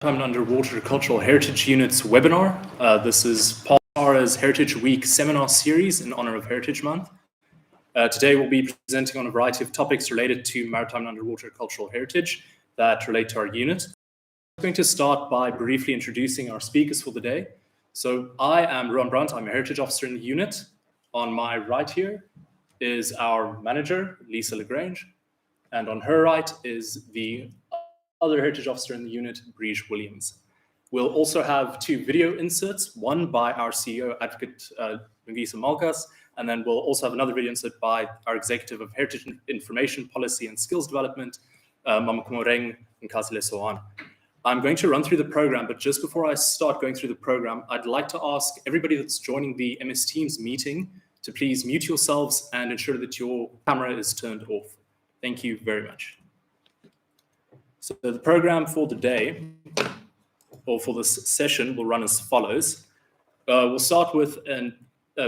Maritime and Underwater Cultural Heritage Unit's webinar. This is part of SARA's Heritage Week seminar series in honor of Heritage Month. Today we'll be presenting on a variety of topics related to maritime and underwater cultural heritage that relate to our unit. I'm going to start by briefly introducing our speakers for the day. So I am Rowan Brandt, I'm a Heritage Officer in the unit. On my right here is our manager, Lisa Lagrange, and on her right is the other Heritage Officer in the unit, Breege Williams. We'll also have two video inserts, one by our CEO, Advocate Lungisa Malkas, and then we'll also have another video insert by our Executive of Heritage Information Policy and Skills Development, Mamakumoreng Nkazile Sohan. I'm going to run through the program, but just before I start going through the program, I'd like to ask everybody that's joining the MS Teams meeting to please mute yourselves and ensure that your camera is turned off. Thank you very much. So the program for the day, or for this session, will run as follows. We'll start with a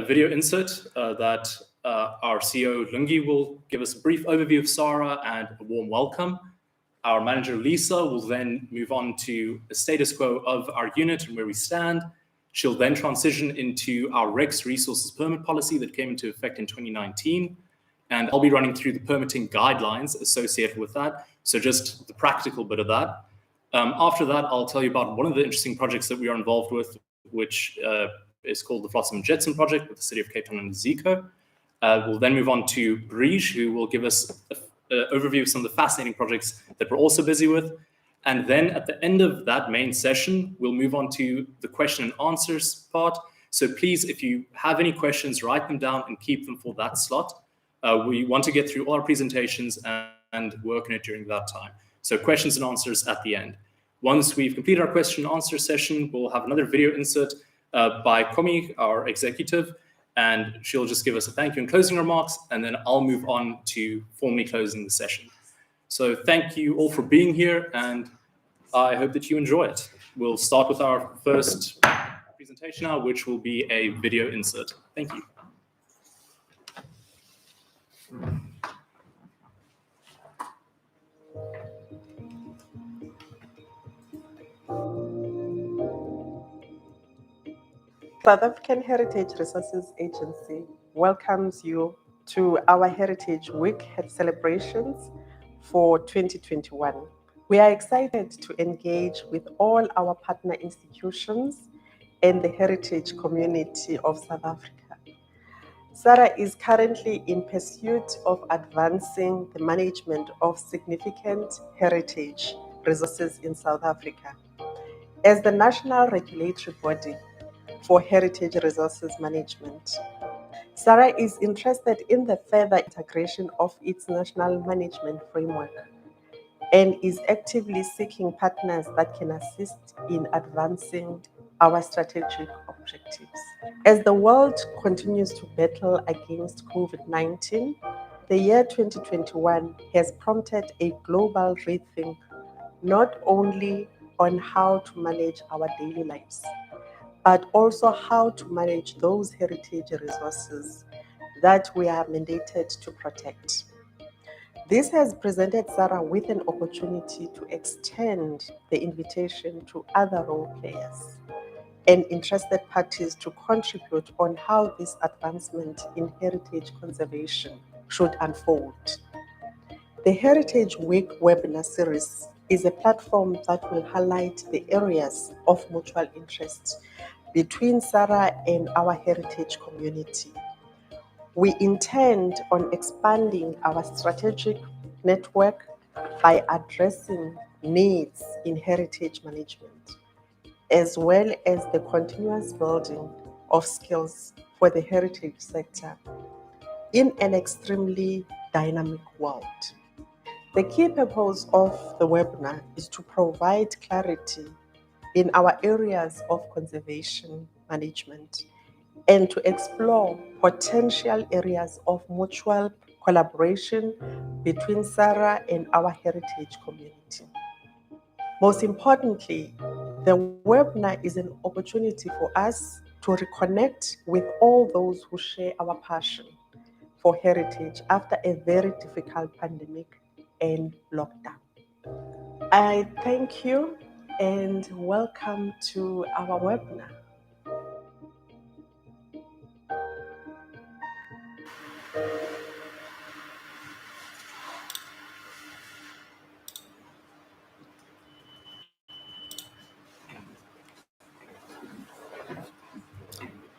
video insert that our CEO, Lungi, will give us a brief overview of SARA and a warm welcome. Our manager, Lisa, will then move on to a status quo of our unit and where we stand. She'll then transition into our REX resources permit policy that came into effect in 2019. And I'll be running through the permitting guidelines associated with that. So just the practical bit of that. After that, I'll tell you about one of the interesting projects that we are involved with, which is called the Flotsam and Jetsam project with the City of Cape Town and Zico. We'll then move on to Breege, who will give us an overview of some of the fascinating projects that we're also busy with. And then at the end of that main session, we'll move on to the question and answers part. So please, if you have any questions, write them down and keep them for that slot. We want to get through all our presentations and work on it during that time. So questions and answers at the end. Once we've completed our question and answer session, we'll have another video insert by Komi, our executive, and she'll just give us a thank you and closing remarks, and then I'll move on to formally closing the session. So thank you all for being here, and I hope that you enjoy it. We'll start with our first presentation now, which will be a video insert. Thank you. South African Heritage Resources Agency welcomes you to our Heritage Week celebrations for 2021. We are excited to engage with all our partner institutions and the heritage community of South Africa. SARA is currently in pursuit of advancing the management of significant heritage resources in South Africa. As the national regulatory body for heritage resources management, SARA is interested in the further integration of its national management framework and is actively seeking partners that can assist in advancing our strategic objectives. As the world continues to battle against COVID-19, the year 2021 has prompted a global rethink, not only on how to manage our daily lives, but also how to manage those heritage resources that we are mandated to protect. This has presented SARA with an opportunity to extend the invitation to other role players and interested parties to contribute on how this advancement in heritage conservation should unfold. The Heritage Week webinar series is a platform that will highlight the areas of mutual interest between SARA and our heritage community. We intend on expanding our strategic network by addressing needs in heritage management, as well as the continuous building of skills for the heritage sector in an extremely dynamic world. The key purpose of the webinar is to provide clarity in our areas of conservation management and to explore potential areas of mutual collaboration between SARA and our heritage community. Most importantly, the webinar is an opportunity for us to reconnect with all those who share our passion for heritage after a very difficult pandemic and lockdown. I thank you and welcome to our webinar.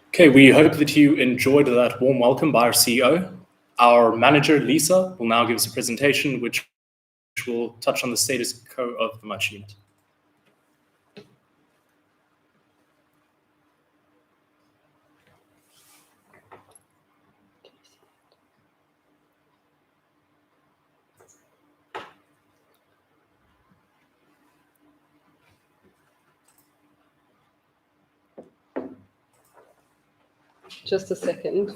Okay, we hope that you enjoyed that warm welcome by our CEO. Our manager, Lisa, will now give us a presentation which will touch on the status quo of the MUTCH unit. Just a second.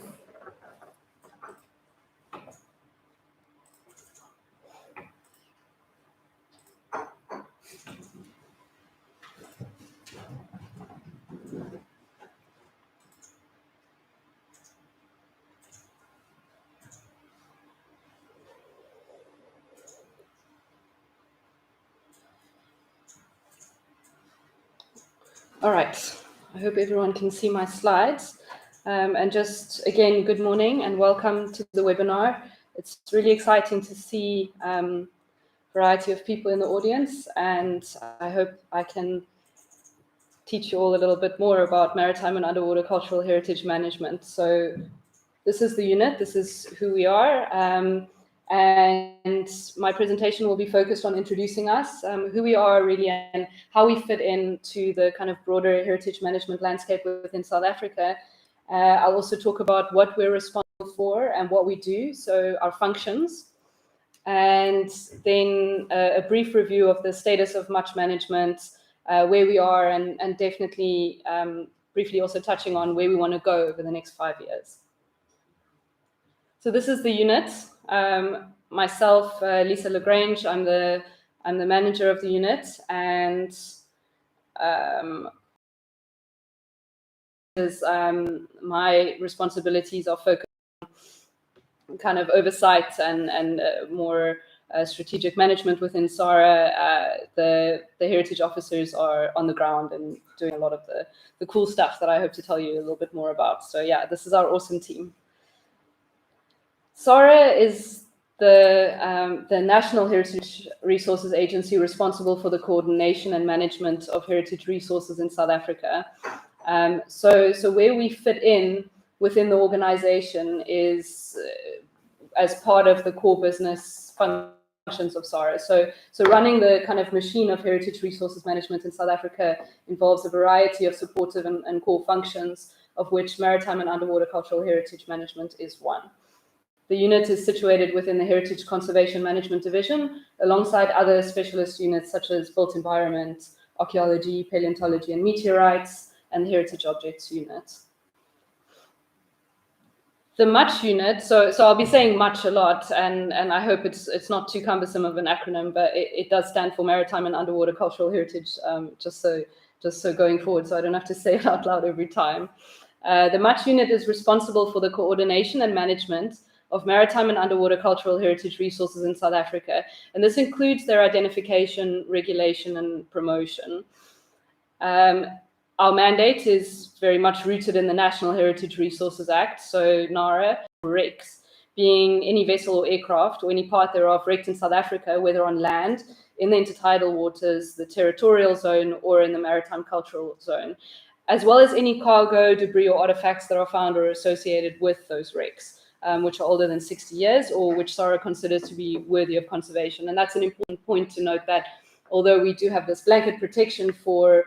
All right, I hope everyone can see my slides. And just again, good morning and welcome to the webinar. It's really exciting to see a variety of people in the audience, and I hope I can teach you all a little bit more about maritime and underwater cultural heritage management. So this is the unit, this is who we are. And my presentation will be focused on introducing us, who we are really, and how we fit into the kind of broader heritage management landscape within South Africa. I'll also talk about what we're responsible for and what we do, so our functions, and then a brief review of the status of MUTCH management, where we are, and definitely briefly also touching on where we want to go over the next 5 years. So this is the unit. Myself, Lisa Lagrange, I'm the manager of the unit, and my responsibilities are focused on kind of oversight and more strategic management within SARA. The heritage officers are on the ground and doing a lot of the cool stuff that I hope to tell you a little bit more about. So yeah, this is our awesome team. SARA is the National Heritage Resources Agency responsible for the coordination and management of heritage resources in South Africa. So where we fit in within the organization is as part of the core business functions of SARA. So running the kind of machine of heritage resources management in South Africa involves a variety of supportive and core functions, of which maritime and underwater cultural heritage management is one. The unit is situated within the Heritage Conservation Management Division, alongside other specialist units such as Built Environment, Archaeology, Paleontology and Meteorites, and the Heritage Objects Unit. The MUTCH unit, so I'll be saying MUTCH a lot, and I hope it's not too cumbersome of an acronym, but it does stand for Maritime and Underwater Cultural Heritage, just so going forward, so I don't have to say it out loud every time. The MUTCH unit is responsible for the coordination and management of maritime and underwater cultural heritage resources in South Africa. And this includes their identification, regulation, and promotion. Our mandate is very much rooted in the National Heritage Resources Act, so NARA, REX, being any vessel or aircraft or any part thereof wrecked in South Africa, whether on land, in the intertidal waters, the territorial zone, or in the maritime cultural zone, as well as any cargo, debris, or artifacts that are found or associated with those wrecks. Which are older than 60 years or which SARA considers to be worthy of conservation. And that's an important point to note, that although we do have this blanket protection for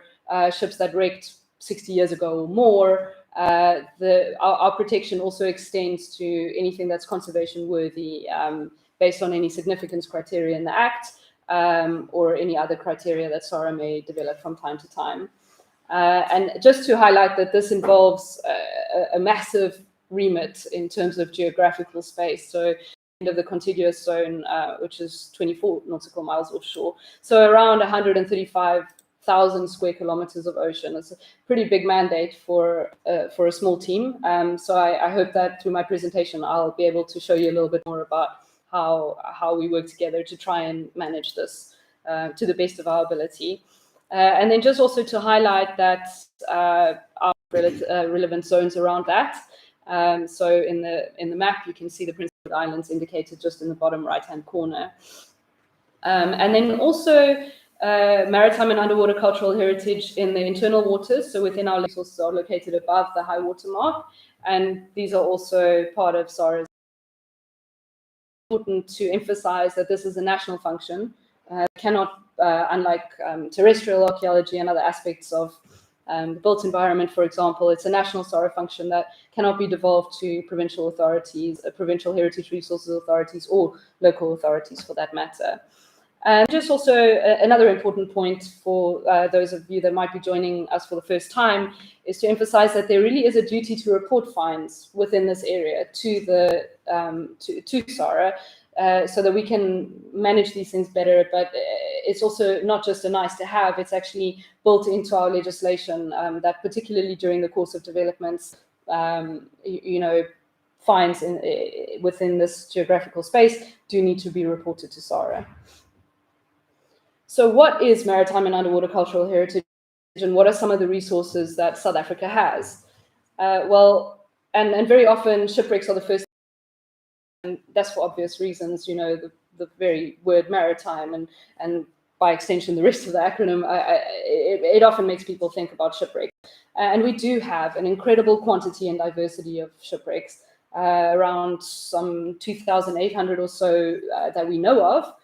ships that wrecked 60 years ago or more, our protection also extends to anything that's conservation worthy based on any significance criteria in the Act or any other criteria that SARA may develop from time to time. And just to highlight that this involves a massive remit in terms of geographical space. So end of the contiguous zone, which is 24 nautical miles offshore. So around 135,000 square kilometers of ocean. It's a pretty big mandate for a small team. So I hope that through my presentation, I'll be able to show you a little bit more about how we work together to try and manage this to the best of our ability. And then just also to highlight that our relevant zones around that. So in the map, you can see the Prince Edward Islands indicated just in the bottom right-hand corner. And then also maritime and underwater cultural heritage in the internal waters. So within our resources are located above the high water mark. And these are also part of SARA's. Important to emphasize that this is a national function. Cannot, unlike terrestrial archaeology and other aspects of the built environment, for example, it's a national SARA function that cannot be devolved to provincial authorities, provincial heritage resources authorities, or local authorities for that matter. And just also another important point for those of you that might be joining us for the first time is to emphasize that there really is a duty to report finds within this area to the to SARA, so that we can manage these things better. But it's also not just a nice to have, it's actually built into our legislation that particularly during the course of developments, finds within this geographical space do need to be reported to SARA. So what is maritime and underwater cultural heritage, and what are some of the resources that South Africa has? Well, and very often shipwrecks are the first, and that's for obvious reasons, the very word maritime and by extension the rest of the acronym, it often makes people think about shipwrecks. And we do have an incredible quantity and diversity of shipwrecks, around some 2,800 or so that we know of,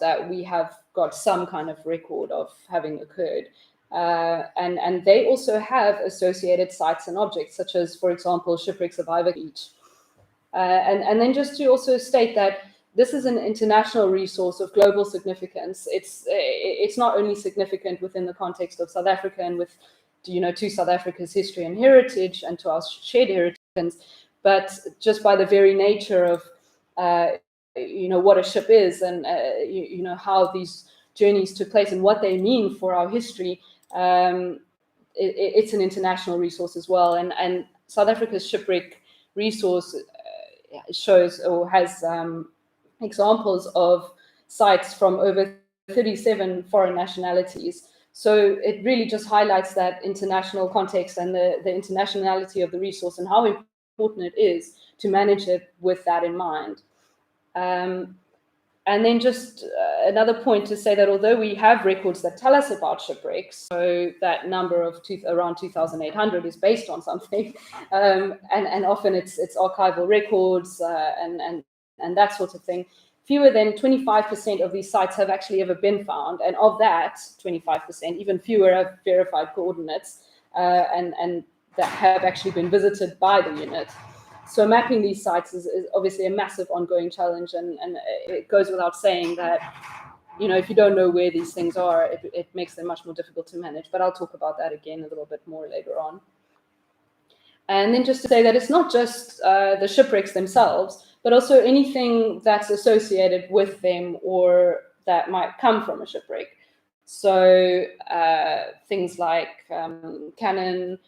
that we have got some kind of record of having occurred. And they also have associated sites and objects, such as, for example, shipwrecks of Ivory Beach. And then just to also state that this is an international resource of global significance. It's not only significant within the context of South Africa and with, to South Africa's history and heritage and to our shared heritage, but just by the very nature of what a ship is and how these journeys took place and what they mean for our history. It's an international resource as well, and South Africa's shipwreck resource shows or has examples of sites from over 37 foreign nationalities. So it really just highlights that international context and the internationality of the resource and how important it is to manage it with that in mind. And then just another point to say that although we have records that tell us about shipwrecks, so that number of around 2,800 is based on something, and often it's archival records and that sort of thing. Fewer than 25% of these sites have actually ever been found, and of that 25%, even fewer have verified coordinates and that have actually been visited by the unit. So mapping these sites is obviously a massive ongoing challenge, and it goes without saying that, if you don't know where these things are, it makes them much more difficult to manage. But I'll talk about that again a little bit more later on. And then just to say that it's not just the shipwrecks themselves, but also anything that's associated with them or that might come from a shipwreck. So things like cannon,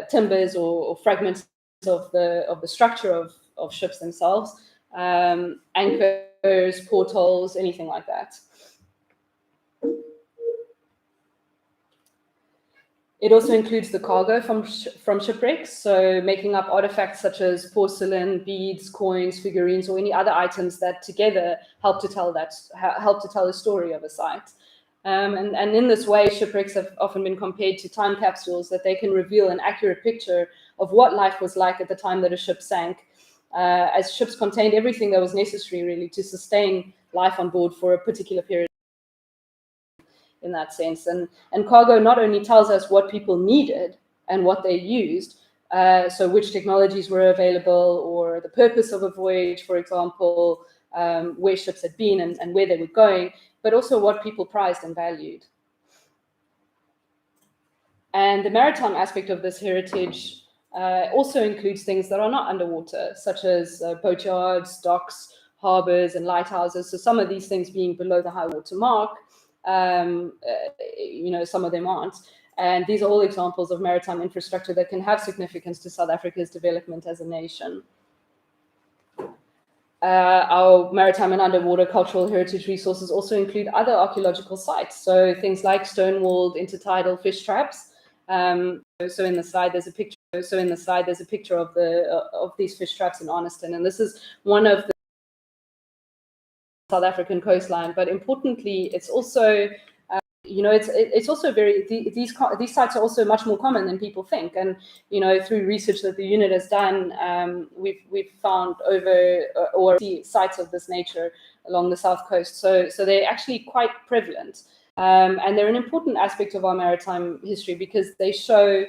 timbers or fragments of the structure of ships themselves, anchors, portholes, anything like that. It also includes the cargo from shipwrecks, so making up artifacts such as porcelain, beads, coins, figurines, or any other items that together help to tell the story of a site. And in this way, shipwrecks have often been compared to time capsules, that they can reveal an accurate picture of what life was like at the time that a ship sank, as ships contained everything that was necessary really to sustain life on board for a particular period in that sense. And cargo not only tells us what people needed and what they used, so which technologies were available or the purpose of a voyage, for example, where ships had been and where they were going, but also what people prized and valued. And the maritime aspect of this heritage also includes things that are not underwater, such as boatyards, docks, harbors, and lighthouses. So some of these things being below the high water mark, some of them aren't. And these are all examples of maritime infrastructure that can have significance to South Africa's development as a nation. Our maritime and underwater cultural heritage resources also include other archaeological sites, so things like stone-walled intertidal fish traps. So in the slide there's a picture. So in the slide there's a picture of these fish traps in Arniston, and this is one of the South African coastline. But importantly, it's also it's also these sites are also much more common than people think. And through research that the unit has done, we've found over or sites of this nature along the south coast. So they're actually quite prevalent, and they're an important aspect of our maritime history because they show,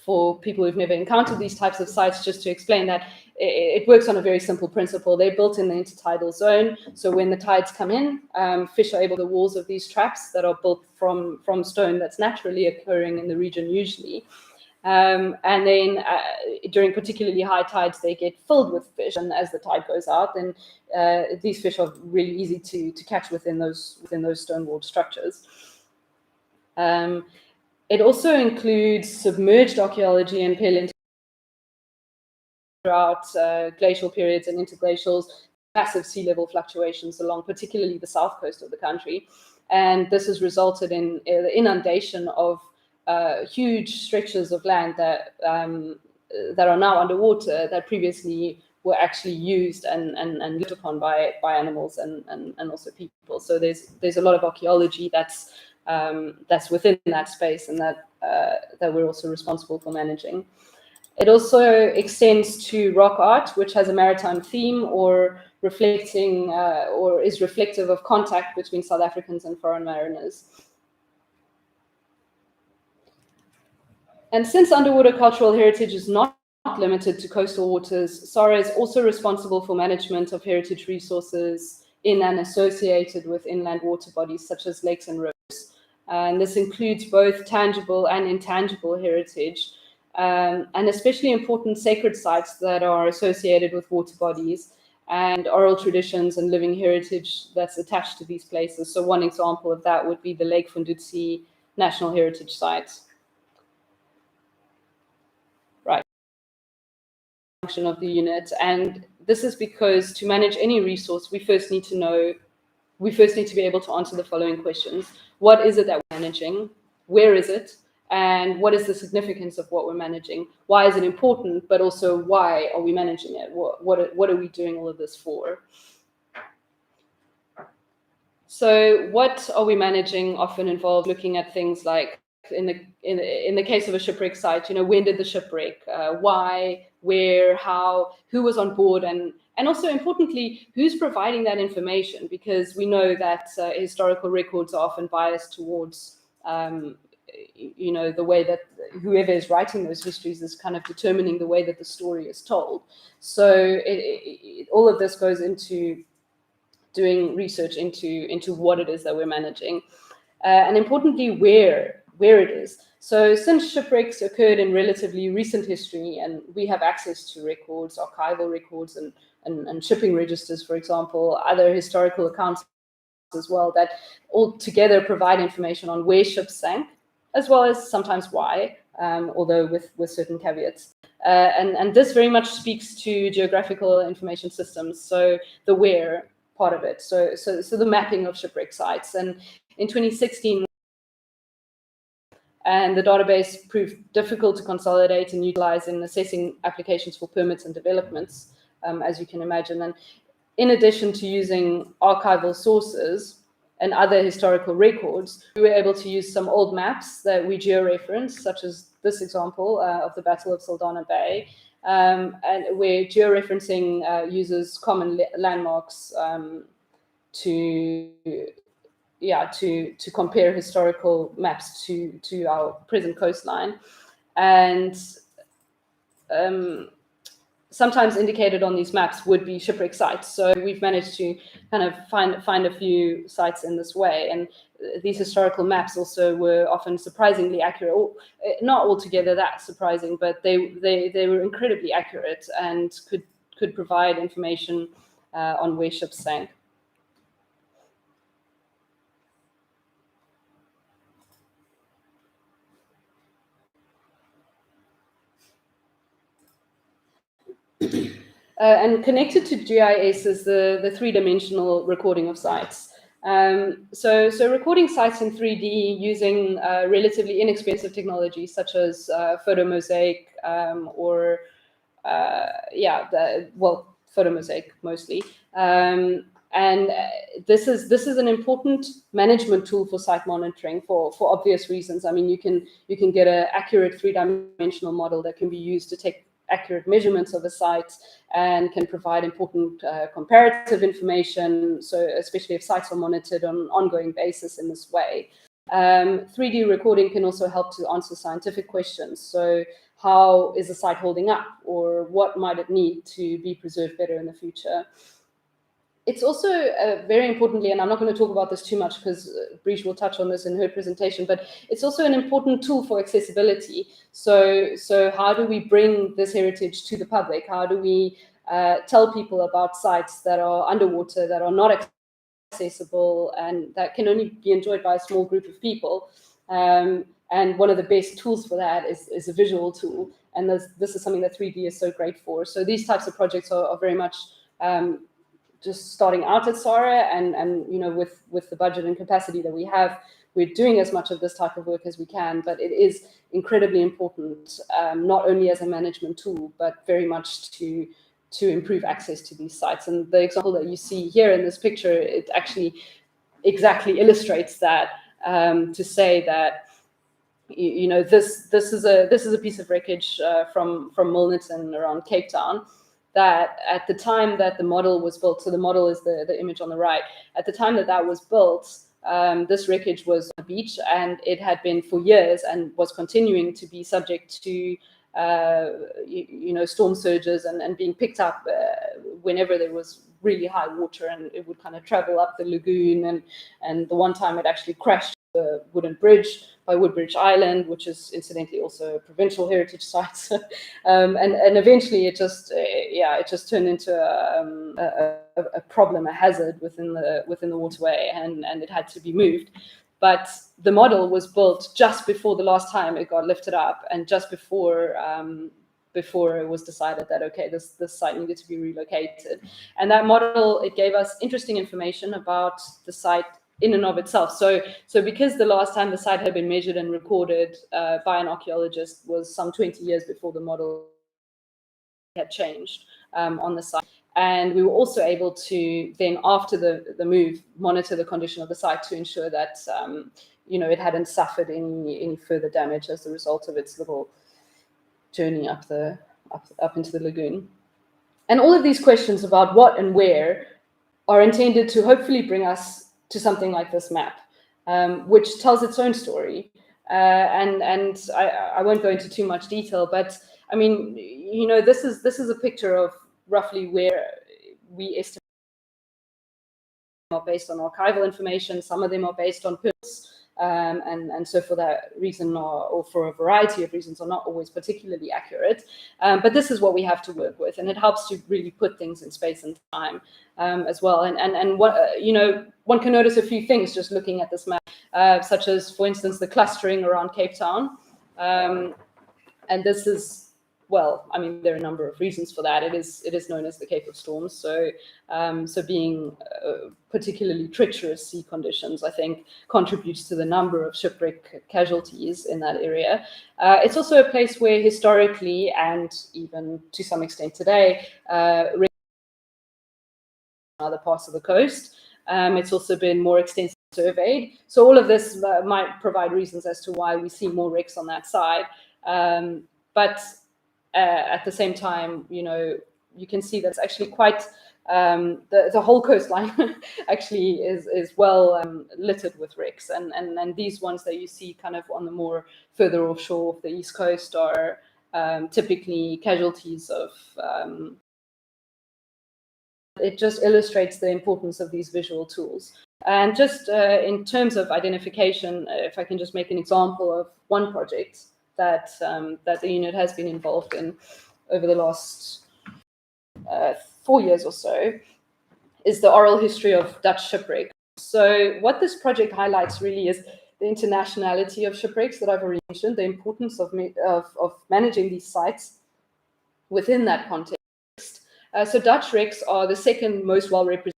for people who've never encountered these types of sites, just to explain that it works on a very simple principle. They're built in the intertidal zone, so when the tides come in, fish are able to the walls of these traps that are built from stone that's naturally occurring in the region usually. And then during particularly high tides, they get filled with fish, and as the tide goes out, then these fish are really easy to catch within those stone-walled structures. It also includes submerged archaeology and paleontology throughout glacial periods and interglacials, massive sea level fluctuations along particularly the south coast of the country. And this has resulted in the inundation of huge stretches of land that are now underwater, that previously were actually used and lived upon by animals and also people. So there's a lot of archaeology that's within that space, and that we're also responsible for managing. It also extends to rock art, which has a maritime theme or reflecting or is reflective of contact between South Africans and foreign mariners. And since underwater cultural heritage is not limited to coastal waters, SARA is also responsible for management of heritage resources in and associated with inland water bodies such as lakes and rivers. And this includes both tangible and intangible heritage, and especially important sacred sites that are associated with water bodies and oral traditions and living heritage that's attached to these places. So one example of that would be the Lake Fundutsi National Heritage Site. Right. Function of the unit, and this is because to manage any resource, we first need to be able to answer the following questions. What is it that we're managing? Where is it? And what is the significance of what we're managing? Why is it important? But also, why are we managing it? What are we doing all of this for? So what are we managing often involves looking at things like, in the case of a shipwreck site, when did the shipwreck? Why? Where? How? Who was on board? And also importantly, who's providing that information? Because we know that historical records are often biased towards the way that whoever is writing those histories is kind of determining the way that the story is told. So all of this goes into doing research into what it is that we're managing, and importantly, where it is. So since shipwrecks occurred in relatively recent history, and we have access to records, archival records, and shipping registers, for example, other historical accounts as well, that all together provide information on where ships sank, as well as sometimes why, although with certain caveats. And this very much speaks to geographical information systems, so the where part of it, so the mapping of shipwreck sites. And in 2016, and the database proved difficult to consolidate and utilize in assessing applications for permits and developments, as you can imagine. And in addition to using archival sources and other historical records, we were able to use some old maps that we georeferenced, such as this example of the Battle of Saldanha Bay, and where georeferencing uses common landmarks to compare historical maps to our present coastline. And sometimes indicated on these maps would be shipwreck sites. So we've managed to kind of find a few sites in this way. And these historical maps also were often surprisingly accurate, or not altogether that surprising, but they were incredibly accurate and could provide information on where ships sank. And connected to GIS is the three-dimensional recording of sites. So recording sites in 3D using relatively inexpensive technology such as photomosaic or photomosaic mostly. And this is an important management tool for site monitoring for obvious reasons. I mean, you can get an accurate three-dimensional model that can be used to take accurate measurements of a site and can provide important comparative information. So especially if sites are monitored on an ongoing basis in this way. 3D recording can also help to answer scientific questions. So how is the site holding up, or what might it need to be preserved better in the future? It's also very importantly, and I'm not going to talk about this too much because Brish will touch on this in her presentation, but it's also an important tool for accessibility. So how do we bring this heritage to the public? How do we tell people about sites that are underwater, that are not accessible, and that can only be enjoyed by a small group of people? And one of the best tools for that is a visual tool. And this is something that 3D is so great for. So these types of projects are very much just starting out at SARA, and with the budget and capacity that we have, we're doing as much of this type of work as we can. But it is incredibly important, not only as a management tool, but very much to improve access to these sites. And the example that you see here in this picture, it actually exactly illustrates that, to say that this is a piece of wreckage from Milnerton around Cape Town, that at the time that the model was built, so the model is the image on the right, at the time that was built, this wreckage was on the beach, and it had been for years and was continuing to be subject to storm surges and being picked up whenever there was really high water, and it would kind of travel up the lagoon, and the one time it actually crashed the wooden bridge by Woodbridge Island, which is incidentally also a provincial heritage site. And eventually it just turned into a problem, a hazard within the waterway, and it had to be moved. But the model was built just before the last time it got lifted up, and just before it was decided that, okay, this site needed to be relocated. And that model, it gave us interesting information about the site in and of itself. So because the last time the site had been measured and recorded by an archaeologist was some 20 years before the model had changed on the site. And we were also able to then, after the move, monitor the condition of the site to ensure that it hadn't suffered any further damage as a result of its little journey up into the lagoon. And all of these questions about what and where are intended to hopefully bring us to something like this map, which tells its own story. And I won't go into too much detail, but I mean, this is a picture of roughly where we estimate are based on archival information. Some of them are based on permits, and so for that reason, or for a variety of reasons, are not always particularly accurate. But this is what we have to work with, and it helps to really put things in space and time as well. And what one can notice a few things just looking at this map, such as, for instance, the clustering around Cape Town. And this is, well, I mean, there are a number of reasons for that. It is known as the Cape of Storms. So being particularly treacherous sea conditions, I think, contributes to the number of shipwreck casualties in that area. It's also a place where historically, and even to some extent today, other parts of the coast. It's also been more extensively surveyed. So all of this might provide reasons as to why we see more wrecks on that side. But at the same time, you can see that's actually quite, the whole coastline actually is well littered with wrecks. And these ones that you see kind of on the more further offshore of the East Coast are typically casualties of, it just illustrates the importance of these visual tools. And just in terms of identification, if I can just make an example of one project that the unit has been involved in over the last 4 years or so, is the oral history of Dutch shipwreck. So what this project highlights really is the internationality of shipwrecks that I've already mentioned, the importance of managing these sites within that context, So Dutch wrecks are the second most well-represented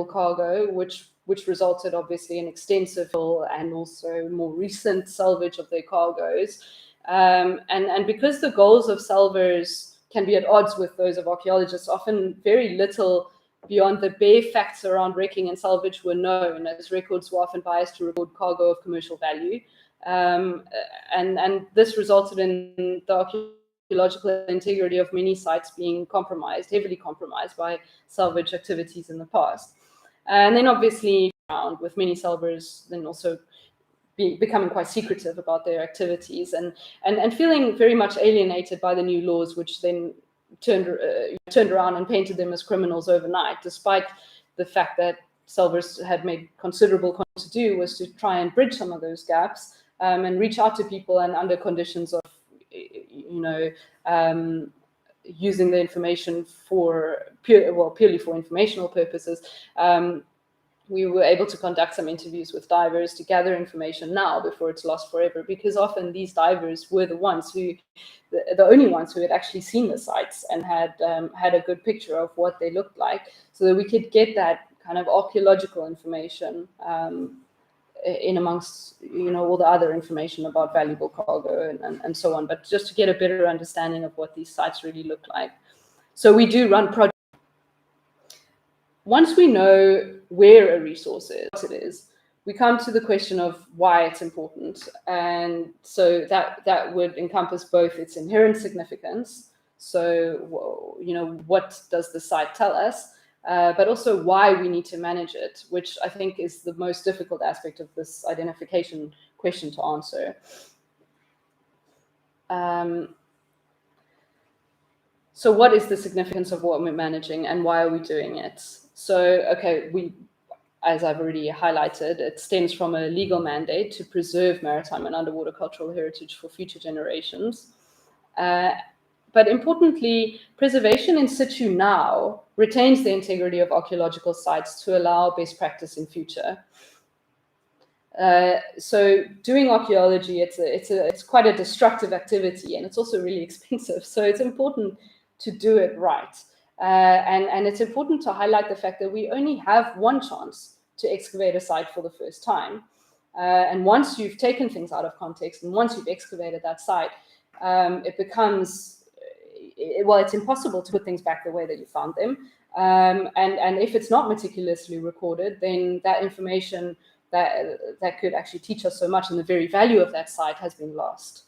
cargo, which resulted obviously in extensive and also more recent salvage of their cargoes. And because the goals of salvers can be at odds with those of archaeologists, often very little beyond the bare facts around wrecking and salvage were known, as records were often biased to record cargo of commercial value. And this resulted in the archaeological integrity of many sites being compromised, heavily compromised by salvage activities in the past. And then obviously found with many salvers then also becoming quite secretive about their activities and feeling very much alienated by the new laws, which then turned around and painted them as criminals overnight, despite the fact that salvers had made considerable to do was to try and bridge some of those gaps and reach out to people, and under conditions of, using the information for purely for informational purposes. We were able to conduct some interviews with divers to gather information now before it's lost forever, because often these divers were the only ones who had actually seen the sites and had a good picture of what they looked like, so that we could get that kind of archaeological information in amongst all the other information about valuable cargo and so on, but just to get a better understanding of what these sites really look like. So we do run projects. Once we know where a resource is, what it is, we come to the question of why it's important. And so that would encompass both its inherent significance, so what does the site tell us, but also why we need to manage it, which I think is the most difficult aspect of this identification question to answer. So what is the significance of what we're managing and why are we doing it? So, okay, as I've already highlighted, it stems from a legal mandate to preserve maritime and underwater cultural heritage for future generations. But importantly, preservation in situ now retains the integrity of archaeological sites to allow best practice in future. So doing archaeology, it's quite a destructive activity, and it's also really expensive. So it's important to do it right. And it's important to highlight the fact that we only have one chance to excavate a site for the first time. And once you've taken things out of context, and once you've excavated that site, it becomes, it's impossible to put things back the way that you found them. And if it's not meticulously recorded, then that information that could actually teach us so much, and the very value of that site has been lost.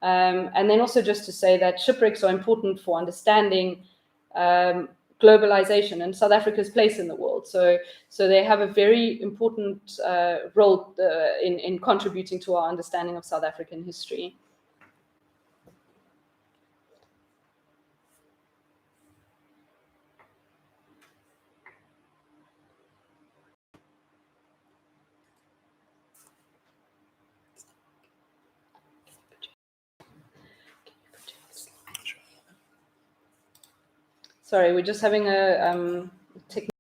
And then also just to say that shipwrecks are important for understanding globalization and South Africa's place in the world. So they have a very important role in contributing to our understanding of South African history. Sorry, we're just having a technical.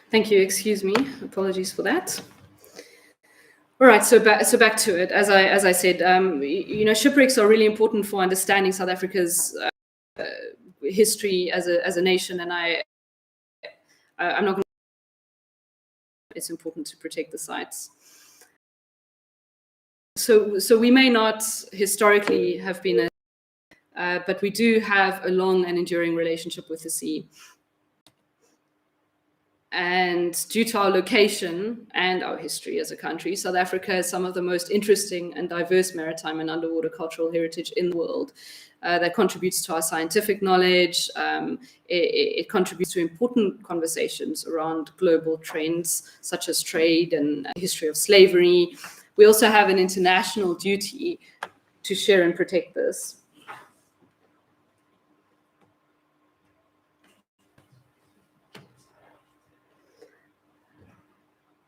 Thank you. Excuse me. Apologies for that. All right. So back to it. As I said, shipwrecks are really important for understanding South Africa's history as a nation, and I'm not going to. It's important to protect the sites. So we may not historically have been but we do have a long and enduring relationship with the sea. And due to our location and our history as a country, South Africa has some of the most interesting and diverse maritime and underwater cultural heritage in the world. that contributes to our scientific knowledge. It contributes to important conversations around global trends, such as trade and history of slavery. We also have an international duty to share and protect this.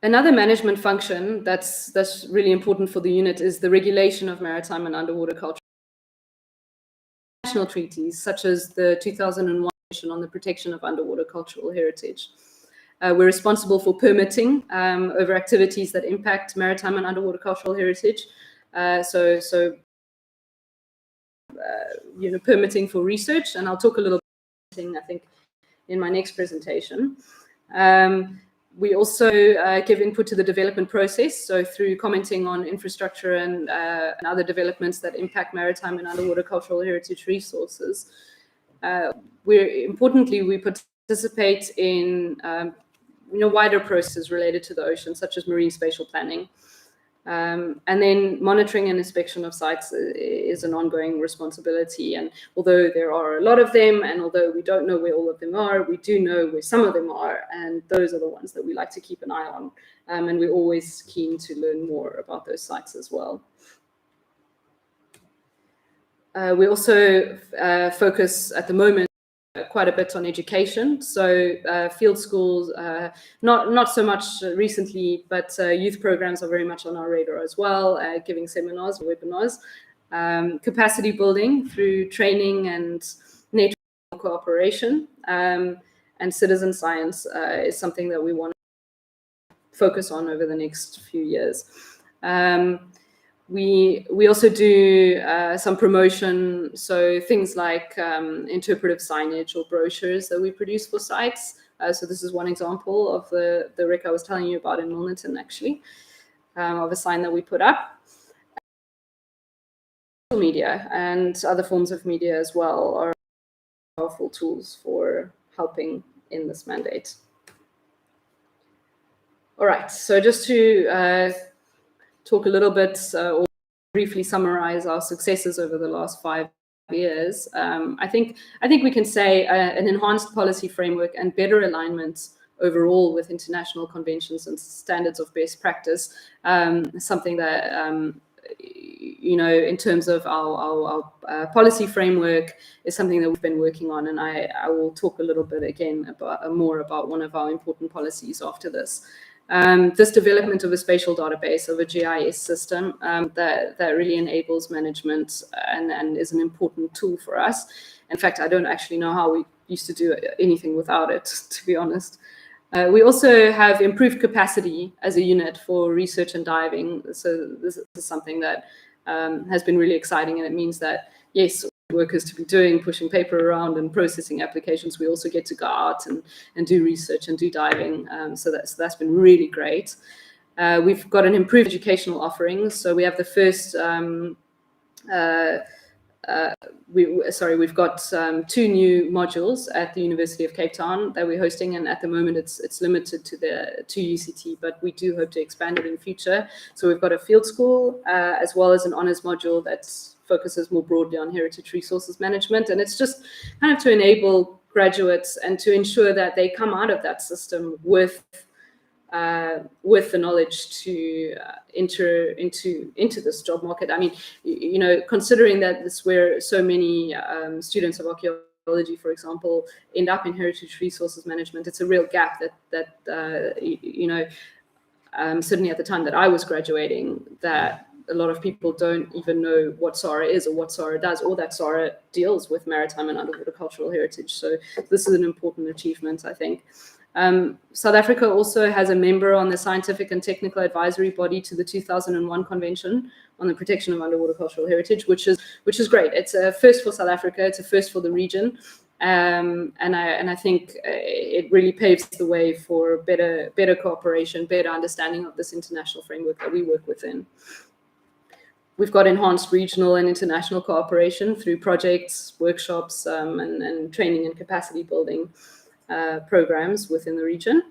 Another management function that's really important for the unit is the regulation of maritime and underwater culture. International treaties, such as the 2001 Convention on the Protection of Underwater Cultural Heritage. We're responsible for permitting over activities that impact maritime and underwater cultural heritage. Permitting for research, and I'll talk a little bit, I think, in my next presentation. We also give input to the development process, so through commenting on infrastructure and other developments that impact maritime and underwater cultural heritage resources. Importantly, we participate in wider processes related to the ocean, such as marine spatial planning. And then monitoring and inspection of sites is an ongoing responsibility. And although there are a lot of them, and although we don't know where all of them are, we do know where some of them are. And those are the ones that we like to keep an eye on. And we're always keen to learn more about those sites as well. We also focus at the moment quite a bit on education. So field schools, not so much recently, but youth programs are very much on our radar as well, giving seminars, webinars, capacity building through training and network cooperation, and citizen science is something that we want to focus on over the next few years. We also do some promotion, so things like interpretive signage or brochures that we produce for sites. So this is one example of the wreck I was telling you about in Milnerton, actually, of a sign that we put up. Social media and other forms of media as well are powerful tools for helping in this mandate. All right, so just to talk a little bit or briefly summarize our successes over the last 5 years. I think we can say an enhanced policy framework and better alignment overall with international conventions and standards of best practice. Something that in terms of our policy framework is something that we've been working on, and I will talk a little bit again about more about one of our important policies after this. This development of a spatial database of a GIS system that really enables management and is an important tool for us. In fact, I don't actually know how we used to do anything without it, to be honest. We also have improved capacity as a unit for research and diving. So this is something that has been really exciting, and it means that, yes, workers to be doing, pushing paper around and processing applications, we also get to go out and do research and do diving. So that's been really great. We've got an improved educational offering. So we have the first, we've got 2 new modules at the University of Cape Town that we're hosting, and at the moment it's limited to UCT, but we do hope to expand it in future. So we've got a field school as well as an honors module that's focuses more broadly on heritage resources management. And it's just kind of to enable graduates and to ensure that they come out of that system with the knowledge to enter into this job market. I mean, considering that this where so many students of archaeology, for example, end up in heritage resources management, it's a real gap that certainly at the time that I was graduating, that a lot of people don't even know what SARA is or what SARA does, or that SARA deals with maritime and underwater cultural heritage. So this is an important achievement, I think. South Africa also has a member on the scientific and technical advisory body to the 2001 Convention on the Protection of Underwater Cultural Heritage, which is great. It's a first for South Africa. It's a first for the region. And I think it really paves the way for better cooperation, better understanding of this international framework that we work within. We've got enhanced regional and international cooperation through projects, workshops, and training and capacity building programs within the region.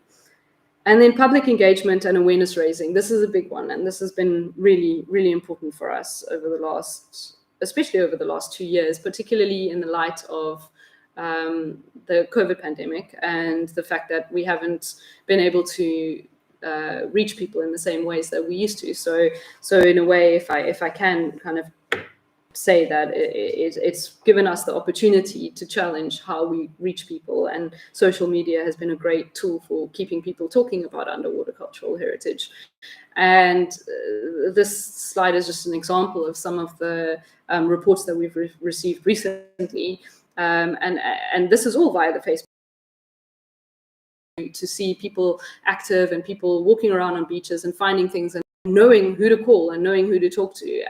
And then public engagement and awareness raising. This is a big one, and this has been really, really important for us over the last especially over the last 2 years, particularly in the light of the COVID pandemic and the fact that we haven't been able to reach people in the same ways that we used to. So in a way, if I can kind of say that it's given us the opportunity to challenge how we reach people, and social media has been a great tool for keeping people talking about underwater cultural heritage. And this slide is just an example of some of the reports that we've received recently, and this is all via the Facebook, to see people active and people walking around on beaches and finding things and knowing who to call and knowing who to talk to,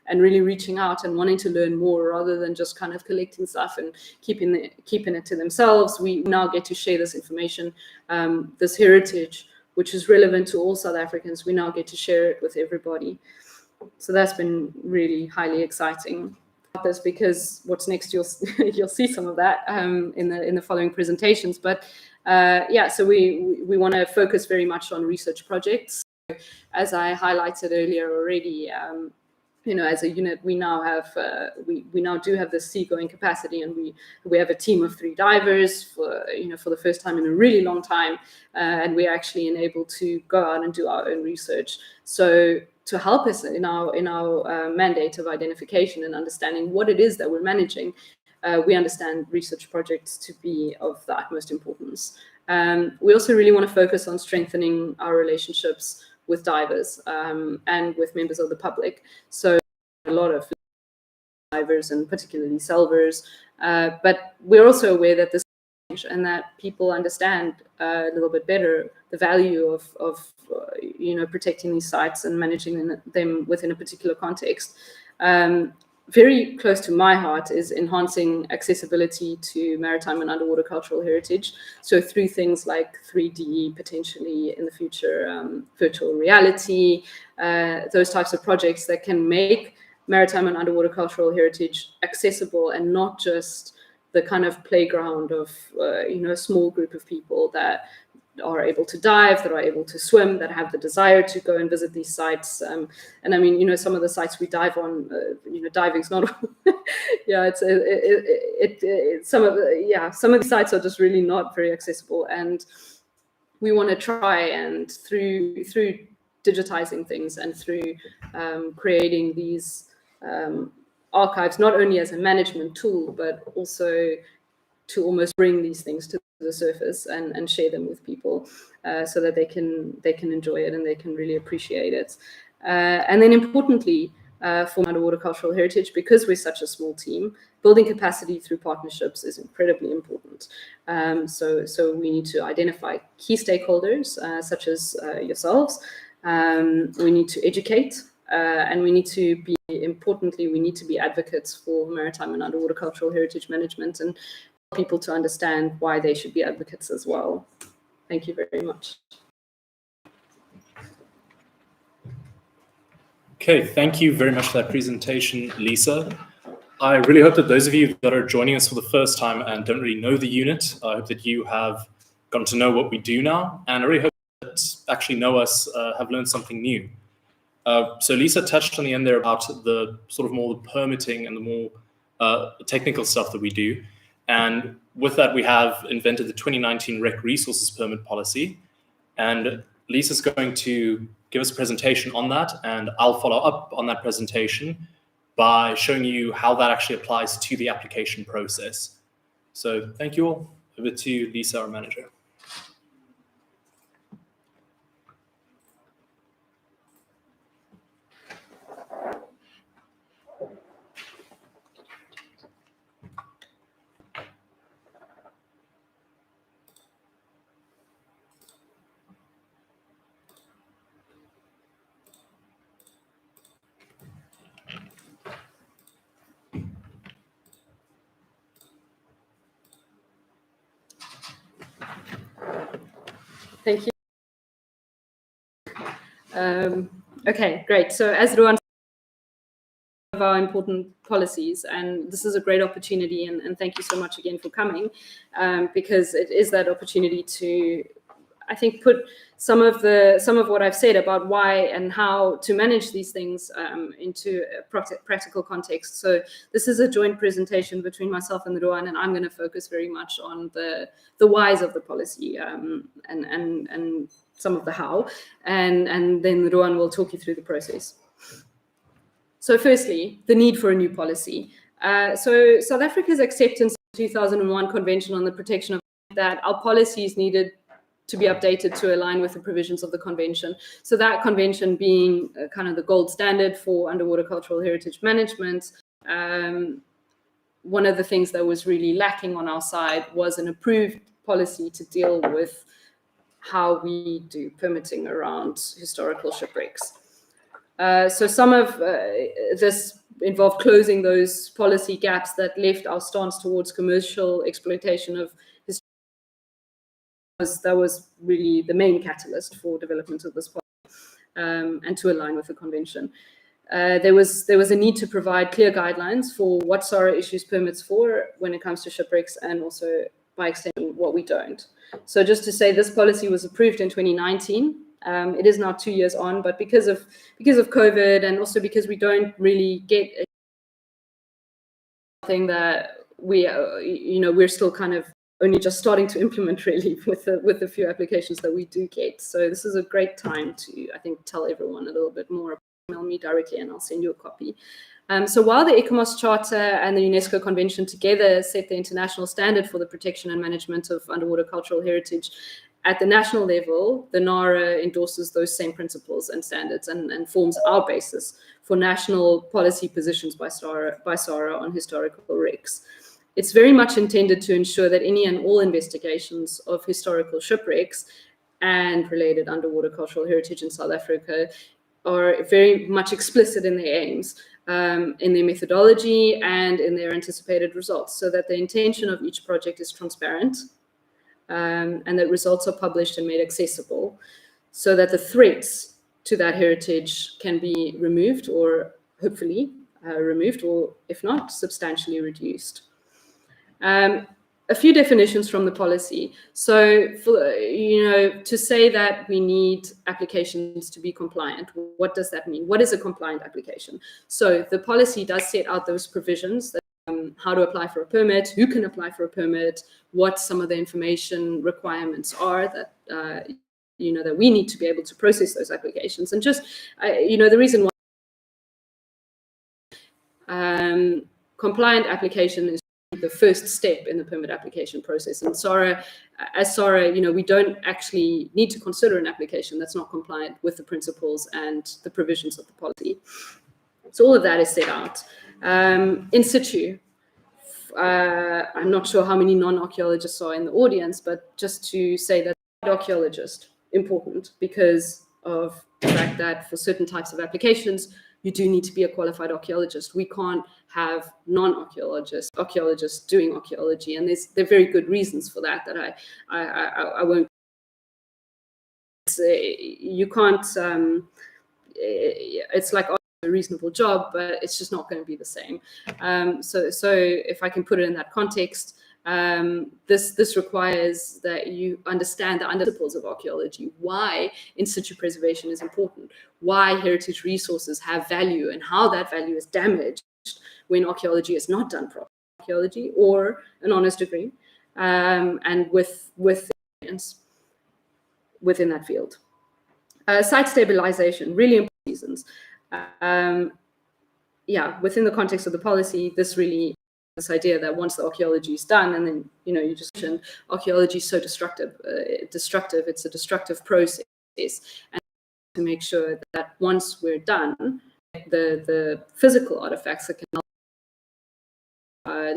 and really reaching out and wanting to learn more rather than just kind of collecting stuff and keeping it to themselves. We now get to share this information, this heritage, which is relevant to all South Africans. We now get to share it with everybody. So that's been really highly exciting. This, because what's next, you'll see some of that in the following presentations. But yeah, so we want to focus very much on research projects. As I highlighted earlier already, as a unit, we now have we now do have the seagoing capacity, and we have a team of 3 divers for the first time in a really long time, and we're actually enabled to go out and do our own research. So to help us in our mandate of identification and understanding what it is that we're managing, we understand research projects to be of the utmost importance. We also really want to focus on strengthening our relationships with divers and with members of the public. So a lot of divers and particularly salvors, but we're also aware that this and that people understand a little bit better the value of protecting these sites and managing them within a particular context. Very close to my heart is enhancing accessibility to maritime and underwater cultural heritage. So through things like 3D, potentially in the future, virtual reality, those types of projects that can make maritime and underwater cultural heritage accessible and not just the kind of playground of a small group of people that are able to dive, that are able to swim, that have the desire to go and visit these sites. And I mean, some of the sites we dive on, diving's not, some of these sites are just really not very accessible. And we want to try and through digitizing things and through creating these archives, not only as a management tool, but also to almost bring these things to the surface and share them with people, so that they can enjoy it and they can really appreciate it. And then importantly, for underwater cultural heritage, because we're such a small team, building capacity through partnerships is incredibly important. So we need to identify key stakeholders, such as yourselves. We need to educate, and we need to be advocates for maritime and underwater cultural heritage management, and people to understand why they should be advocates as well. Thank you very much. Okay, thank you very much for that presentation, Lisa. I really hope that those of you that are joining us for the first time and don't really know the unit, I hope that you have gotten to know what we do now, and I really hope that actually know us have learned something new. So Lisa touched on the end there about the sort of more the permitting and the more technical stuff that we do. And with that, we have invented the 2019 Rec Resources Permit Policy. And Lisa's going to give us a presentation on that, and I'll follow up on that presentation by showing you how that actually applies to the application process. So thank you all. Over to Lisa, our manager. Thank you. Okay, great. So as Ruan, of our important policies, and this is a great opportunity, and thank you so much again for coming, because it is that opportunity to I think, put some of what I've said about why and how to manage these things into a practical context. So this is a joint presentation between myself and Ruan, and I'm going to focus very much on the whys of the policy and some of the how, and then Ruan will talk you through the process. So firstly, the need for a new policy. So South Africa's acceptance of the 2001 Convention on the Protection of that our policies needed to be updated to align with the provisions of the convention. So that convention being kind of the gold standard for underwater cultural heritage management. One of the things that was really lacking on our side was an approved policy to deal with how we do permitting around historical shipwrecks. So some of this involved closing those policy gaps that left our stance towards commercial exploitation of history. That was really the main catalyst for development of this policy, and to align with the convention. There was a need to provide clear guidelines for what SARA issues permits for when it comes to shipwrecks, and also by extension what we don't. So just to say, this policy was approved in 2019. It is now 2 years on, but because of COVID, and also because we don't really get something that we're still kind of only just starting to implement, really, with the few applications that we do get. So this is a great time to, I think, tell everyone a little bit more. Email me directly and I'll send you a copy. So while the ICOMOS Charter and the UNESCO Convention together set the international standard for the protection and management of underwater cultural heritage, at the national level, the NARA endorses those same principles and standards, and forms our basis for national policy positions by SARA on historical wrecks. It's very much intended to ensure that any and all investigations of historical shipwrecks and related underwater cultural heritage in South Africa are very much explicit in their aims, in their methodology, and in their anticipated results, so that the intention of each project is transparent, and that results are published and made accessible, so that the threats to that heritage can be removed, or hopefully removed, or if not, substantially reduced. A few definitions from the policy. So, to say that we need applications to be compliant, what does that mean? What is a compliant application? So the policy does set out those provisions, that, how to apply for a permit, who can apply for a permit, what some of the information requirements are that that we need to be able to process those applications. And just the reason why compliant application is the first step in the permit application process. And as SARA, we don't actually need to consider an application that's not compliant with the principles and the provisions of the policy. So all of that is set out. In situ, I'm not sure how many non-archaeologists are in the audience, but just to say that archaeologist, important, because of the fact that for certain types of applications, you do need to be a qualified archaeologist. We can't have archaeologists doing archaeology, and there are very good reasons for that I won't. You can't. It's like a reasonable job, but it's just not going to be the same. So if I can put it in that context, this requires that you understand the principles of archaeology, why in situ preservation is important, why heritage resources have value, and how that value is damaged when archaeology is not done properly, archaeology or an honors degree, and with experience within that field. Site stabilization, really important reasons. Within the context of the policy, this this idea that once the archaeology is done, and then you just mentioned archaeology is so destructive. It's a destructive process, and to make sure that once we're done, the physical artifacts that can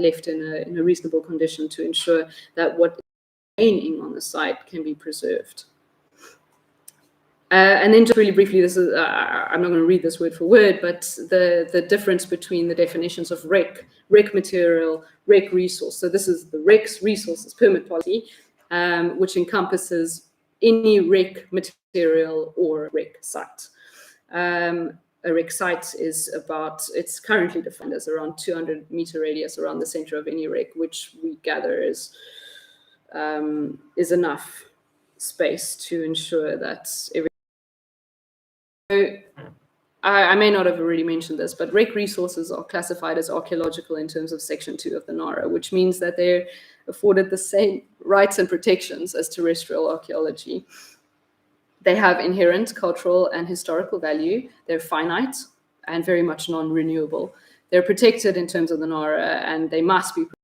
left in a reasonable condition to ensure that what is remaining on the site can be preserved. And then just really briefly, this is I'm not going to read this word for word, but the difference between the definitions of wreck material, wreck resource. So this is the wrecks resources permit policy, which encompasses any wreck material or wreck site. A wreck site it's currently defined as around 200-meter radius around the center of any wreck, which we gather is enough space to ensure that I may not have already mentioned this, but rec resources are classified as archaeological in terms of Section 2 of the NARA, which means that they're afforded the same rights and protections as terrestrial archaeology. They have inherent cultural and historical value. They're finite and very much non-renewable. They're protected in terms of the NARA, and they must be protected.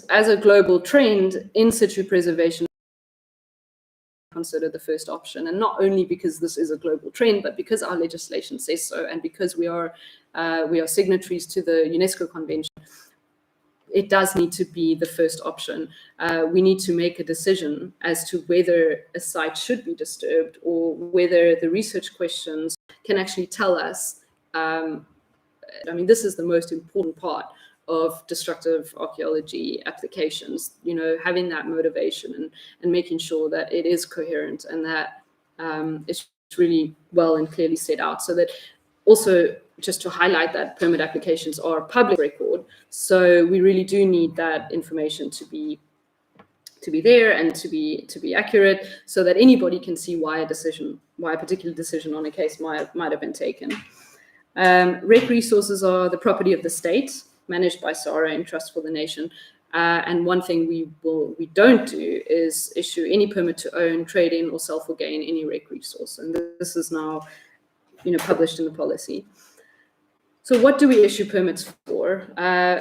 As a global trend, in situ preservation consider the first option, and not only because this is a global trend, but because our legislation says so, and because we are signatories to the UNESCO Convention. It does need to be the first option. We need to make a decision as to whether a site should be disturbed or whether the research questions can actually tell us. I mean, this is the most important part of destructive archaeology applications, having that motivation and making sure that it is coherent and that it's really well and clearly set out, so that also, just to highlight that permit applications are public record. So we really do need that information to be there and to be accurate, so that anybody can see why a particular decision on a case might have been taken. Rec resources are the property of the state, managed by SARA in trust for the nation. And one thing we don't do is issue any permit to own, trade in, or sell for gain any rec resource. And this is now, published in the policy. So what do we issue permits for?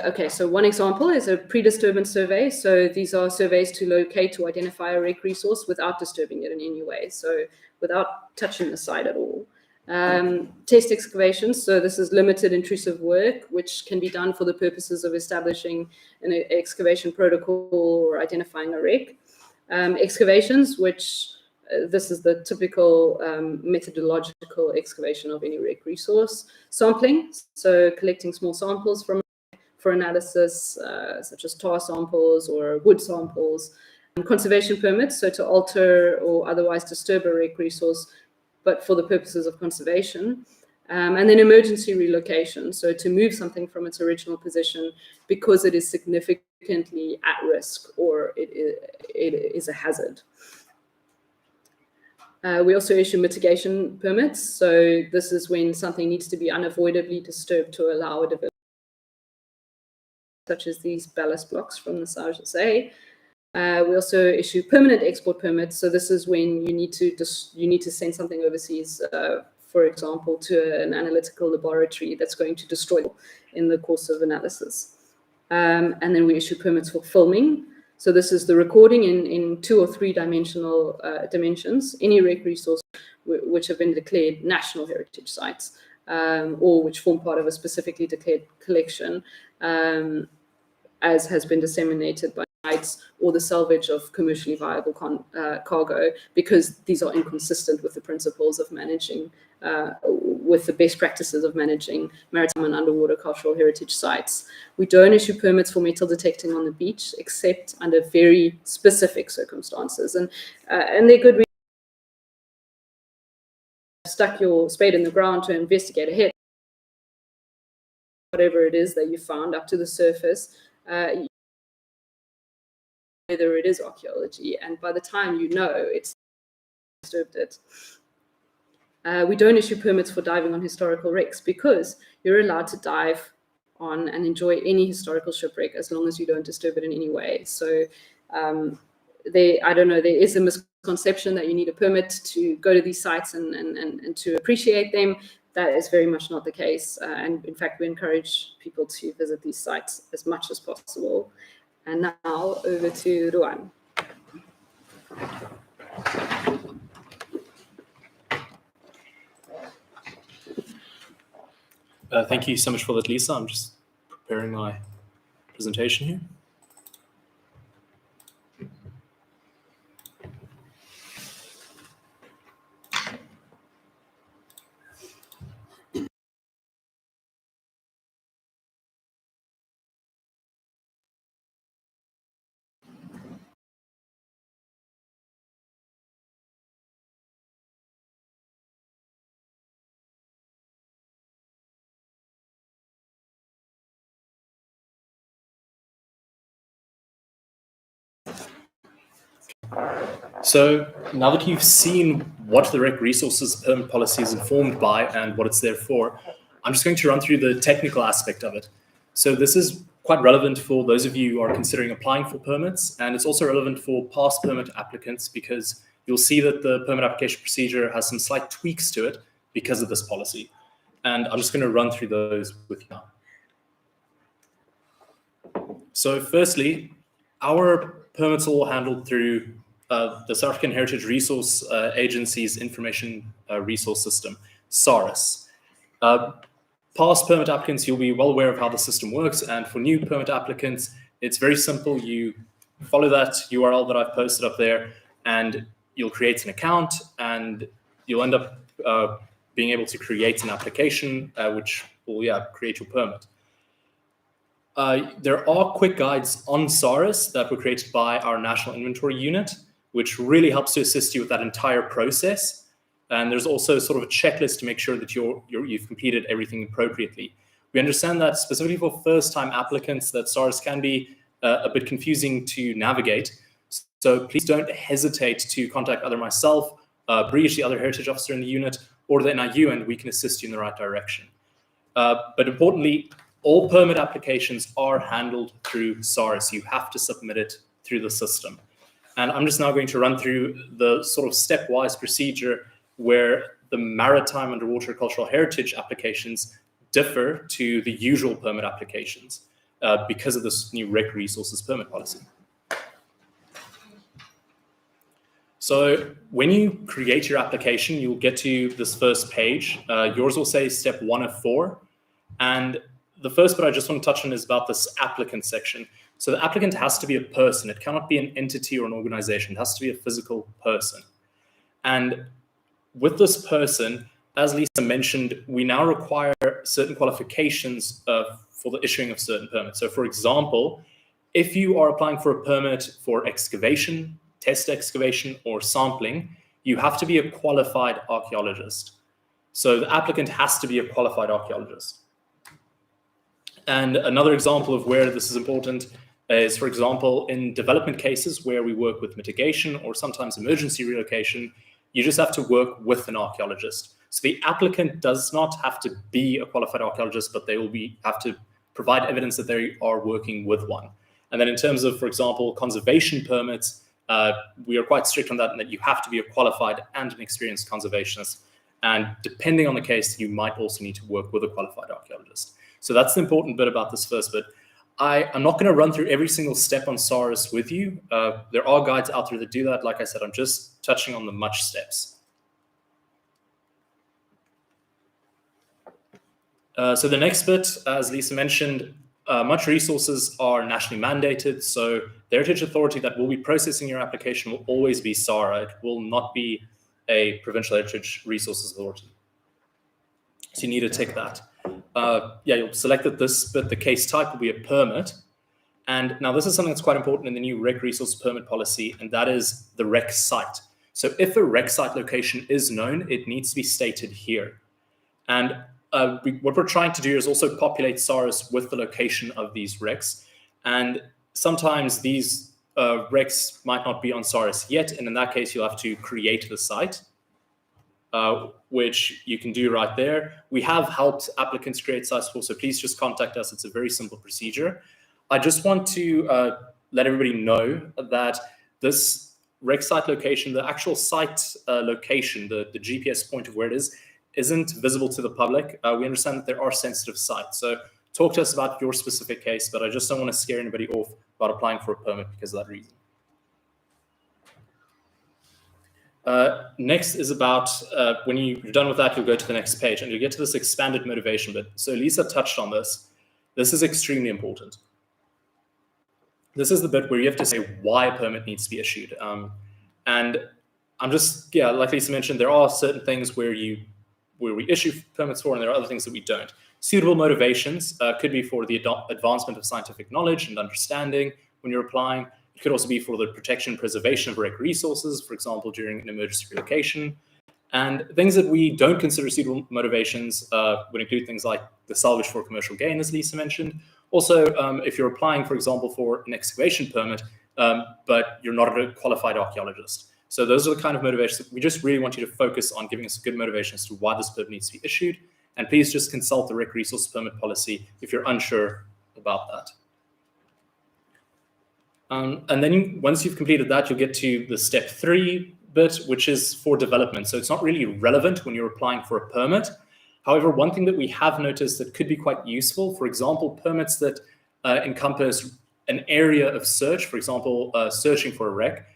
Okay, so one example is a pre-disturbance survey. So these are surveys to locate, to identify a rec resource without disturbing it in any way, so without touching the site at all. Test excavations, so this is limited intrusive work, which can be done for the purposes of establishing an excavation protocol or identifying a wreck. Excavations, which this is the typical methodological excavation of any wreck resource. Sampling, so collecting small samples for analysis, such as tar samples or wood samples. Conservation permits, so to alter or otherwise disturb a wreck resource, but for the purposes of conservation. And then emergency relocation, so to move something from its original position because it is significantly at risk or it is a hazard. We also issue mitigation permits. So this is when something needs to be unavoidably disturbed to allow a development, such as these ballast blocks from the Sarge. We also issue permanent export permits. So this is when you need to send something overseas, for example, to an analytical laboratory that's going to destroy it in the course of analysis. And then we issue permits for filming. So this is the recording in 2 or 3 dimensions, any rec resource which have been declared national heritage sites, or which form part of a specifically declared collection, as has been disseminated by sites, or the salvage of commercially viable cargo, because these are inconsistent with the principles of managing, with the best practices of managing maritime and underwater cultural heritage sites. We don't issue permits for metal detecting on the beach, except under very specific circumstances. And they're good reasons. Stuck your spade in the ground to investigate a hit, whatever it is that you found up to the surface, whether it is archaeology, and by the time it's disturbed it. We don't issue permits for diving on historical wrecks because you're allowed to dive on and enjoy any historical shipwreck as long as you don't disturb it in any way. So there is a misconception that you need a permit to go to these sites and to appreciate them. That is very much not the case. And in fact, we encourage people to visit these sites as much as possible. And now over to Ruan. Thank you so much for that, Lisa. I'm just preparing my presentation here. So now that you've seen what the Rec Resources Permit Policy is informed by and what it's there for, I'm just going to run through the technical aspect of it. So this is quite relevant for those of you who are considering applying for permits, and it's also relevant for past permit applicants because you'll see that the permit application procedure has some slight tweaks to it because of this policy. And I'm just going to run through those with you now. So firstly, our permits are all handled through the South African Heritage Resource Agency's Information Resource System, SARIS. Past permit applicants, you'll be well aware of how the system works, and for new permit applicants, it's very simple. You follow that URL that I've posted up there, and you'll create an account, and you'll end up being able to create an application, which will create your permit. There are quick guides on SARIS that were created by our National Inventory Unit, which really helps to assist you with that entire process. And there's also sort of a checklist to make sure that you've completed everything appropriately. We understand that specifically for first-time applicants, that SARIS can be a bit confusing to navigate. So please don't hesitate to contact either myself, Breach, the other heritage officer in the unit, or the NIU, and we can assist you in the right direction. But importantly, all permit applications are handled through SARIS. You have to submit it through the system. And I'm just now going to run through the sort of stepwise procedure where the maritime underwater cultural heritage applications differ to the usual permit applications because of this new Rec Resources Permit Policy. So when you create your application, you'll get to this first page. Yours will say step 1 of 4. And the first bit I just want to touch on is about this applicant section. So the applicant has to be a person. It cannot be an entity or an organization. It has to be a physical person. And with this person, as Lisa mentioned, we now require certain qualifications for the issuing of certain permits. So for example, if you are applying for a permit for excavation, test excavation, or sampling, you have to be a qualified archaeologist. So the applicant has to be a qualified archaeologist. And another example of where this is important is, for example, in development cases where we work with mitigation or sometimes emergency relocation, you just have to work with an archaeologist. So the applicant does not have to be a qualified archaeologist, but they will have to provide evidence that they are working with one. And then in terms of, for example, conservation permits, we are quite strict on that, and that you have to be a qualified and an experienced conservationist. And depending on the case, you might also need to work with a qualified archaeologist. So that's the important bit about this first bit. I'm not going to run through every single step on SARIS with you. There are guides out there that do that. Like I said, I'm just touching on the much steps. So the next bit, as Lisa mentioned, much resources are nationally mandated. So the Heritage Authority that will be processing your application will always be SARA. It will not be a Provincial Heritage Resources Authority. So you need to tick that. You'll select that this bit, the case type will be a permit. And now this is something that's quite important in the new Rec Resource Permit Policy, and that is the rec site. So if a rec site location is known, it needs to be stated here. And what we're trying to do is also populate SARIS with the location of these recs. And sometimes these recs might not be on SARIS yet, and in that case, you'll have to create the site. Which you can do right there. We have helped applicants create sites before, so please just contact us. It's a very simple procedure. I just want to let everybody know that this rec site location, the actual site location, the GPS point of where it is, isn't visible to the public. We understand that there are sensitive sites. So talk to us about your specific case, but I just don't want to scare anybody off about applying for a permit because of that reason. Next is about, when you're done with that, you'll go to the next page and you'll get to this expanded motivation bit. So Lisa touched on this. This is extremely important. This is the bit where you have to say why a permit needs to be issued. And I'm just, like Lisa mentioned, there are certain things where we issue permits for, and there are other things that we don't. Suitable motivations could be for the advancement of scientific knowledge and understanding when you're applying. It could also be for the protection and preservation of rec resources, for example, during an emergency relocation. And things that we don't consider suitable motivations would include things like the salvage for commercial gain, as Lisa mentioned. Also, if you're applying, for example, for an excavation permit, but you're not a qualified archaeologist. So those are the kind of motivations. We just really want you to focus on giving us a good motivation as to why this permit needs to be issued. And please just consult the Rec Resource Permit policy if you're unsure about that. And then once you've completed that, you'll get to the step 3 bit, which is for development. So it's not really relevant when you're applying for a permit. However, one thing that we have noticed that could be quite useful, for example, permits that encompass an area of search, for example, searching for a wreck,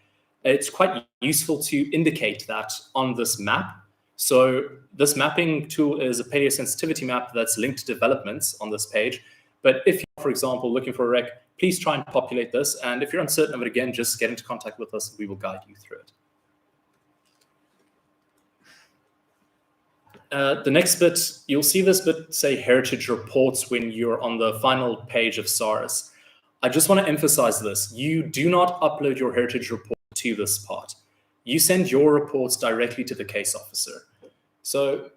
it's quite useful to indicate that on this map. So this mapping tool is a paleosensitivity map that's linked to developments on this page. But if you're, for example, looking for a wreck, please try and populate this. And if you're uncertain of it, again, just get into contact with us. We will guide you through it. The next bit, you'll see this bit say heritage reports when you're on the final page of SARS. I just want to emphasize this. You do not upload your heritage report to this part. You send your reports directly to the case officer. So,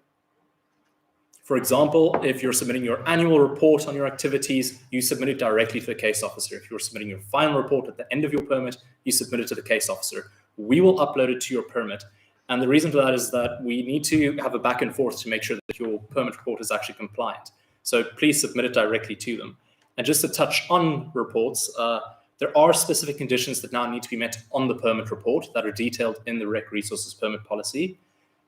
for example, if you're submitting your annual report on your activities, you submit it directly to the case officer. If you're submitting your final report at the end of your permit, you submit it to the case officer. We will upload it to your permit. And the reason for that is that we need to have a back and forth to make sure that your permit report is actually compliant. So please submit it directly to them. And just to touch on reports, there are specific conditions that now need to be met on the permit report that are detailed in the Rec Resources Permit Policy.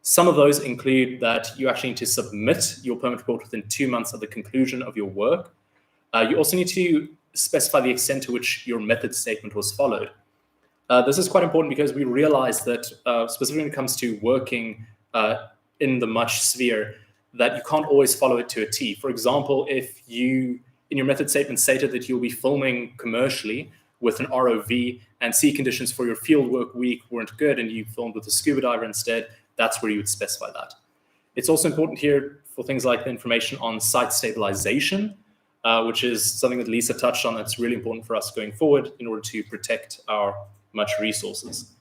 Some of those include that you actually need to submit your permit report within 2 months of the conclusion of your work. You also need to specify the extent to which your method statement was followed. This is quite important because we realize that, specifically when it comes to working in the mush sphere, that you can't always follow it to a T. For example, if you, in your method statement, stated that you'll be filming commercially with an ROV and sea conditions for your fieldwork week weren't good and you filmed with a scuba diver instead, that's where you would specify that. It's also important here for things like the information on site stabilization, which is something that Lisa touched on that's really important for us going forward in order to protect our much resources.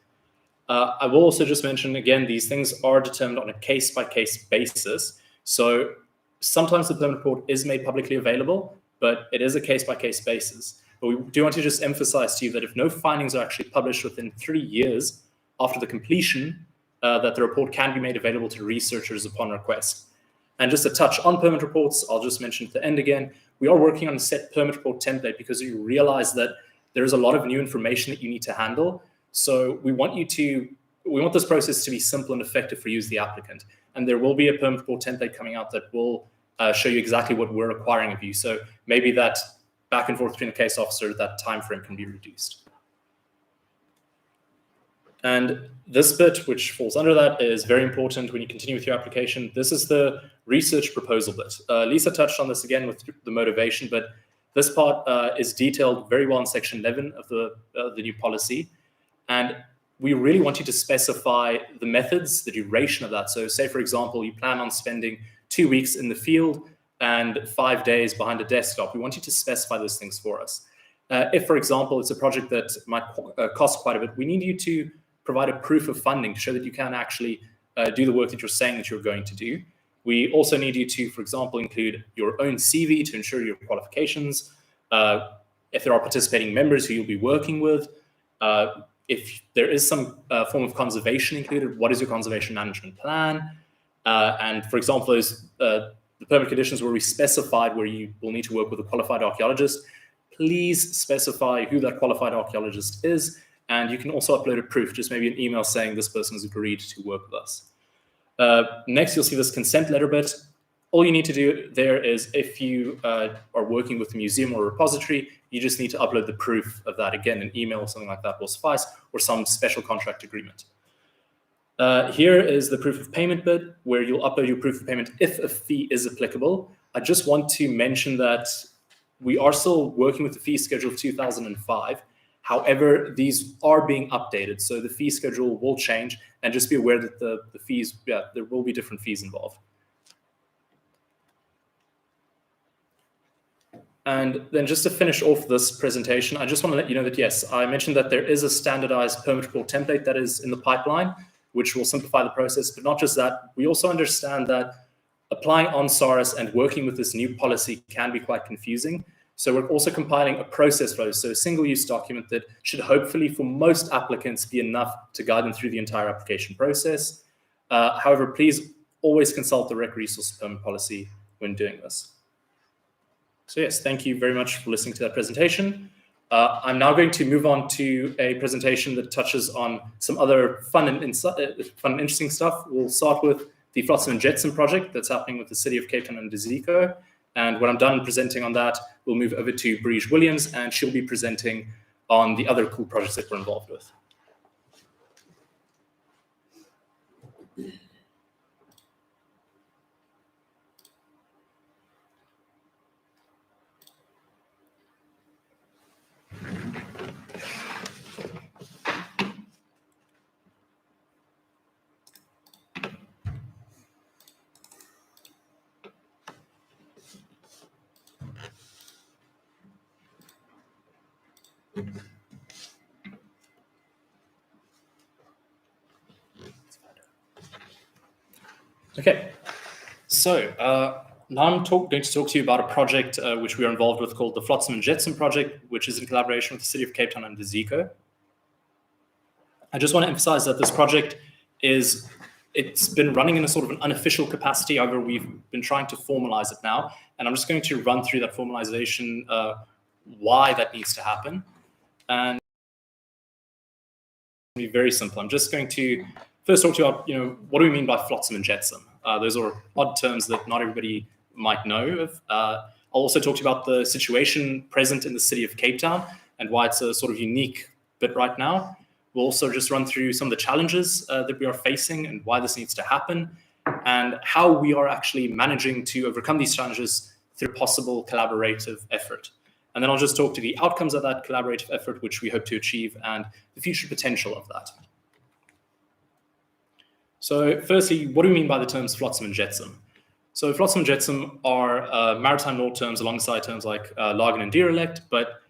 I will also just mention, again, these things are determined on a case-by-case basis. So sometimes the permit report is made publicly available, but it is a case-by-case basis. But we do want to just emphasize to you that if no findings are actually published within 3 years after the completion, that the report can be made available to researchers upon request. And just to touch on permit reports, I'll just mention at the end again, we are working on a set permit report template because we realize that there is a lot of new information that you need to handle. So we want this process to be simple and effective for you as the applicant. And there will be a permit report template coming out that will show you exactly what we're requiring of you. So maybe that back and forth between the case officer, that time frame can be reduced. And this bit, which falls under that, is very important when you continue with your application. This is the research proposal bit. Lisa touched on this again with the motivation, but this part is detailed very well in section 11 of the new policy. And we really want you to specify the methods, the duration of that. So say, for example, you plan on spending 2 weeks in the field and 5 days behind a desktop. We want you to specify those things for us. If, for example, it's a project that might cost quite a bit, we need you to provide a proof of funding to show that you can actually do the work that you're saying that you're going to do. We also need you to, for example, include your own CV to ensure your qualifications. If there are participating members who you'll be working with, if there is some form of conservation included, what is your conservation management plan? And for example, those the permit conditions where we specified where you will need to work with a qualified archaeologist, please specify who that qualified archaeologist is. And you can also upload a proof, just maybe an email saying this person has agreed to work with us. Next, you'll see this consent letter bit. All you need to do there is if you are working with a museum or a repository, you just need to upload the proof of that. Again, an email or something like that will suffice, or some special contract agreement. Here is the proof of payment bit, where you'll upload your proof of payment if a fee is applicable. I just want to mention that we are still working with the fee schedule of 2005. However, these are being updated, so the fee schedule will change, and just be aware that the fees, there will be different fees involved. And then just to finish off this presentation, I just want to let you know that, yes, I mentioned that there is a standardized permit report template that is in the pipeline, which will simplify the process. But not just that, we also understand that applying on SARS and working with this new policy can be quite confusing. So we're also compiling a process flow, so a single-use document that should hopefully, for most applicants, be enough to guide them through the entire application process. However, please always consult the Rec Resource Permit policy when doing this. So yes, thank you very much for listening to that presentation. I'm now going to move on to a presentation that touches on some other fun and interesting stuff. We'll start with the Flotsam and Jetsam project that's happening with the City of Cape Town and Zico. And when I'm done presenting on that, we'll move over to Breege Williams, and she'll be presenting on the other cool projects that we're involved with. Okay, so now I'm going to talk to you about a project which we are involved with called the Flotsam and Jetsam project, which is in collaboration with the City of Cape Town and Zico. I just want to emphasize that this project it's been running in a sort of an unofficial capacity. However, we've been trying to formalize it now, and I'm just going to run through that formalization, why that needs to happen. And it's be very simple. I'm just going to first talk to you about, what do we mean by Flotsam and Jetsam? Those are odd terms that not everybody might know of. I'll also talk to you about the situation present in the City of Cape Town and why it's a sort of unique bit right now. We'll also just run through some of the challenges that we are facing and why this needs to happen, and how we are actually managing to overcome these challenges through possible collaborative effort. And then I'll just talk to the outcomes of that collaborative effort, which we hope to achieve, and the future potential of that. So firstly, what do we mean by the terms Flotsam and Jetsam? So Flotsam and Jetsam are maritime law terms alongside terms like Lagen and Derelict, but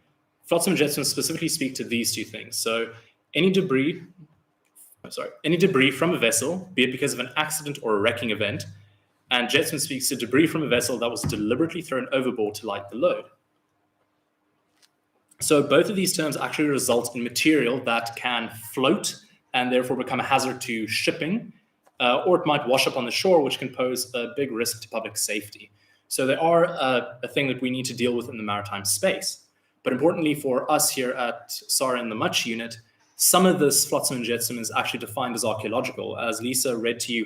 Flotsam and Jetsam specifically speak to these two things. So any debris from a vessel, be it because of an accident or a wrecking event, and Jetsam speaks to debris from a vessel that was deliberately thrown overboard to light the load. So both of these terms actually result in material that can float and therefore become a hazard to shipping, or it might wash up on the shore, which can pose a big risk to public safety. So they are a thing that we need to deal with in the maritime space. But importantly for us here at SARA in the Much unit, some of this Flotsam and Jetsam is actually defined as archaeological, as Lisa read to you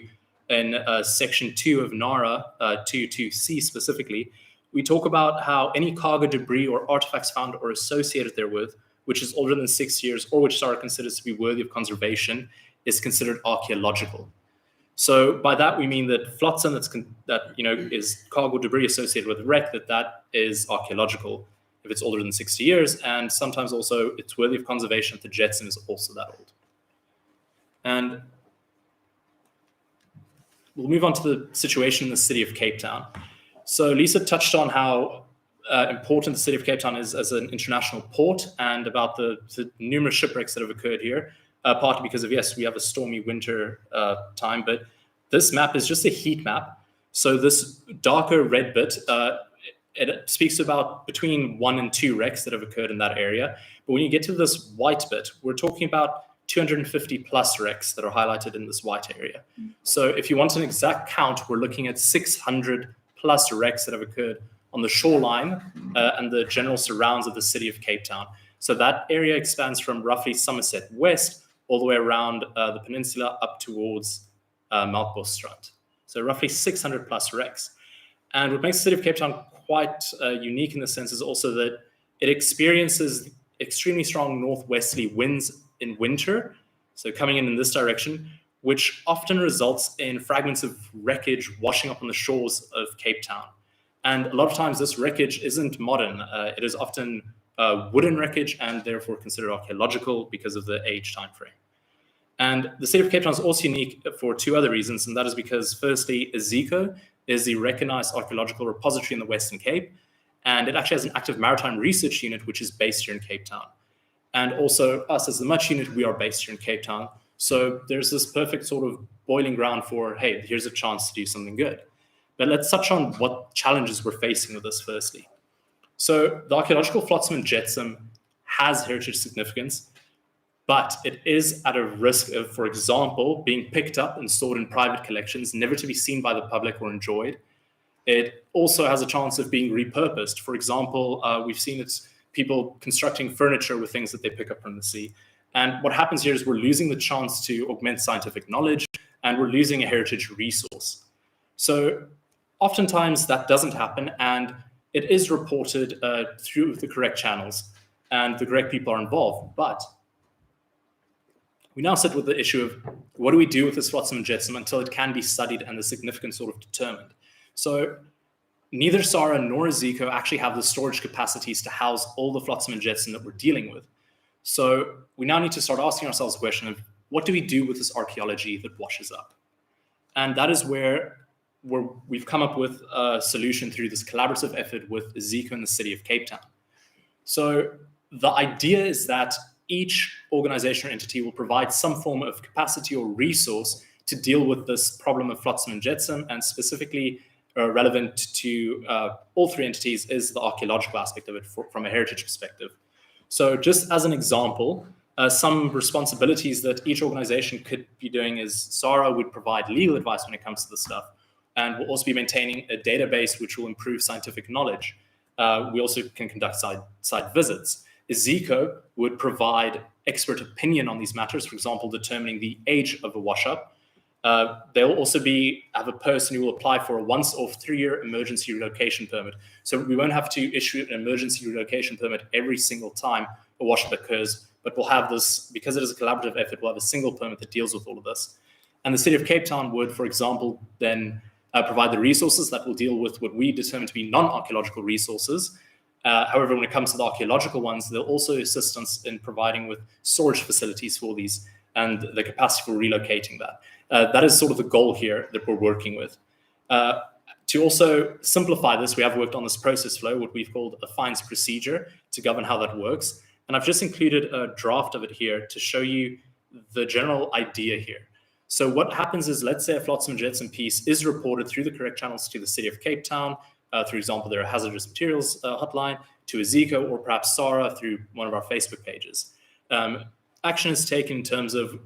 in section 2 of NARA 2.2c specifically. We talk about how any cargo debris or artifacts found or associated therewith, which is older than 6 years or which SARA considers to be worthy of conservation, is considered archaeological. So by that we mean that flotsam is cargo debris associated with wreck, that is archaeological if it's older than 60 years, and sometimes also it's worthy of conservation if the jetsam is also that old. And we'll move on to the situation in the City of Cape Town. So Lisa touched on how important the City of Cape Town is as an international port, and about the numerous shipwrecks that have occurred here, partly because of, yes, we have a stormy winter time, but this map is just a heat map. So this darker red bit, it speaks about between 1 and 2 wrecks that have occurred in that area. But when you get to this white bit, we're talking about 250 plus wrecks that are highlighted in this white area. So if you want an exact count, we're looking at 600 plus wrecks that have occurred on the shoreline and the general surrounds of the City of Cape Town. So that area expands from roughly Somerset West all the way around the peninsula up towards Melkbosstrand. So roughly 600 plus wrecks. And what makes the City of Cape Town quite unique in the sense is also that it experiences extremely strong northwesterly winds in winter, so coming in this direction, which often results in fragments of wreckage washing up on the shores of Cape Town. And a lot of times this wreckage isn't modern. It is often wooden wreckage and therefore considered archaeological because of the age time frame. And the City of Cape Town is also unique for 2 other reasons, and that is because firstly, Zico is the recognized archaeological repository in the Western Cape, and it actually has an active maritime research unit which is based here in Cape Town. And also us as the Much unit, we are based here in Cape Town. So there's this perfect sort of boiling ground for, hey, here's a chance to do something good. But let's touch on what challenges we're facing with this firstly. So the archaeological Flotsam and Jetsam has heritage significance, but it is at a risk of, for example, being picked up and stored in private collections, never to be seen by the public or enjoyed. It also has a chance of being repurposed. For example, we've seen it's people constructing furniture with things that they pick up from the sea. And what happens here is we're losing the chance to augment scientific knowledge, and we're losing a heritage resource. So oftentimes that doesn't happen, and it is reported through the correct channels, and the correct people are involved. But we now sit with the issue of what do we do with this Flotsam and Jetsam until it can be studied and the significance sort of determined. So neither SARA nor Zico actually have the storage capacities to house all the Flotsam and Jetsam that we're dealing with. So we now need to start asking ourselves the question of what do we do with this archaeology that washes up? And that is where we've come up with a solution through this collaborative effort with Zico and the city of Cape Town. So the idea is that each organization or entity will provide some form of capacity or resource to deal with this problem of Flotsam and Jetsam, and specifically relevant to all three entities is the archaeological aspect of it from a heritage perspective. So just as an example, some responsibilities that each organization could be doing is SARA would provide legal advice when it comes to this stuff, and we'll also be maintaining a database which will improve scientific knowledge. We also can conduct site visits. Zico would provide expert opinion on these matters, for example, determining the age of a wash-up. They'll also have a person who will apply for a once-off 3-year emergency relocation permit. So we won't have to issue an emergency relocation permit every single time a wash-up occurs, but we'll have this, because it is a collaborative effort, we'll have a single permit that deals with all of this. And the city of Cape Town would, for example, then provide the resources that will deal with what we determine to be non-archaeological resources. However, when it comes to the archaeological ones, they'll also assist us in providing with storage facilities for these and the capacity for relocating that. That is sort of the goal here that we're working with. To also simplify this, we have worked on this process flow, what we've called a fines procedure, to govern how that works. And I've just included a draft of it here to show you the general idea here. So what happens is, let's say a Flotsam and Jetsam piece is reported through the correct channels to the city of Cape Town, for example, their hazardous materials hotline, to a Zico, or perhaps SARA through one of our Facebook pages. Action is taken in terms of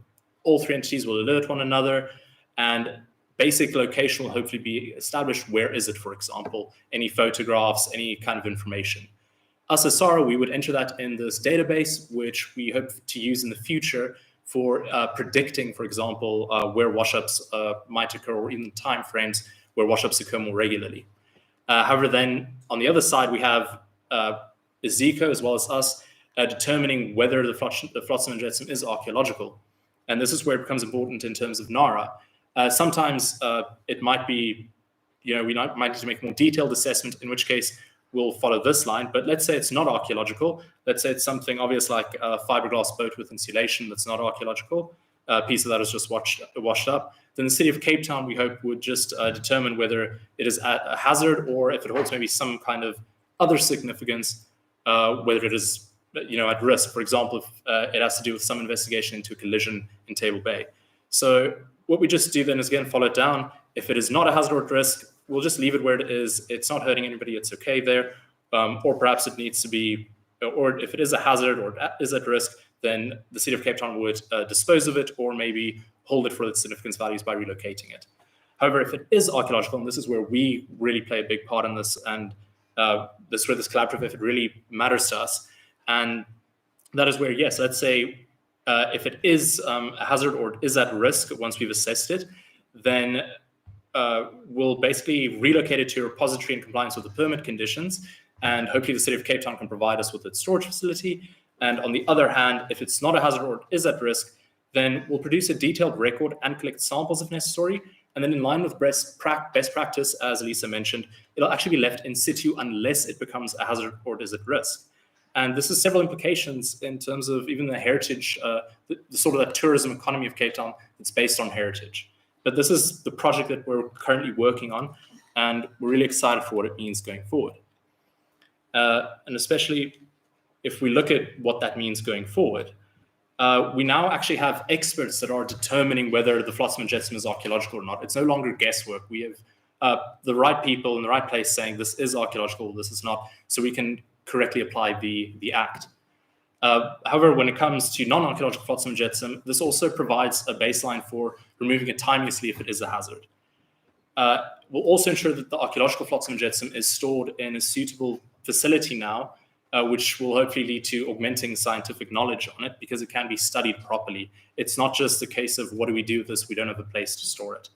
all three entities will alert one another, and basic location will hopefully be established. Where is it, for example, any photographs, any kind of information. Us as SARA, we would enter that in this database, which we hope to use in the future for predicting, for example, where wash-ups might occur, or even timeframes where wash-ups occur more regularly. However, then on the other side, we have Zico as well as us determining whether the Flotsam and Jetsam is archaeological. And this is where it becomes important in terms of NARA. Sometimes it might be, we might need to make a more detailed assessment, in which case we'll follow this line. But let's say it's not archaeological. Let's say it's something obvious like a fiberglass boat with insulation that's not archaeological. A piece of that is just washed up. Then the city of Cape Town, we hope, would just determine whether it is a hazard, or if it holds maybe some kind of other significance, whether it is at risk. For example, if it has to do with some investigation into a collision in Table Bay. So what we just do then is, again, follow it down. If it is not a hazard or risk, we'll just leave it where it is. It's not hurting anybody. It's okay there. Or perhaps it needs to be, or if it is a hazard or is at risk, then the city of Cape Town would dispose of it, or maybe hold it for its significance values by relocating it. However, if it is archaeological, and this is where we really play a big part in this, and this is where this collaborative effort really matters to us, and that is where, yes, let's say if it is a hazard or is at risk once we've assessed it, then we'll basically relocate it to a repository in compliance with the permit conditions, and hopefully the city of Cape Town can provide us with its storage facility. And on the other hand, if it's not a hazard or is at risk, then we'll produce a detailed record and collect samples if necessary. And then in line with best practice, as Lisa mentioned, it'll actually be left in situ unless it becomes a hazard or is at risk. And this has several implications in terms of even the heritage, the sort of that tourism economy of Cape Town that's based on heritage. But this is the project that we're currently working on, and we're really excited for what it means going forward. And especially if we look at what that means going forward, we now actually have experts that are determining whether the Flotsam and Jetsam is archaeological or not. It's no longer guesswork. We have the right people in the right place saying this is archaeological, this is not, so we can correctly apply the act. However, when it comes to non-archaeological flotsam and jetsam, this also provides a baseline for removing it timelessly if it is a hazard. We'll also ensure that the archaeological flotsam and jetsam is stored in a suitable facility now, which will hopefully lead to augmenting scientific knowledge on it because it can be studied properly. It's not just a case of what do we do with this, we don't have a place to store it.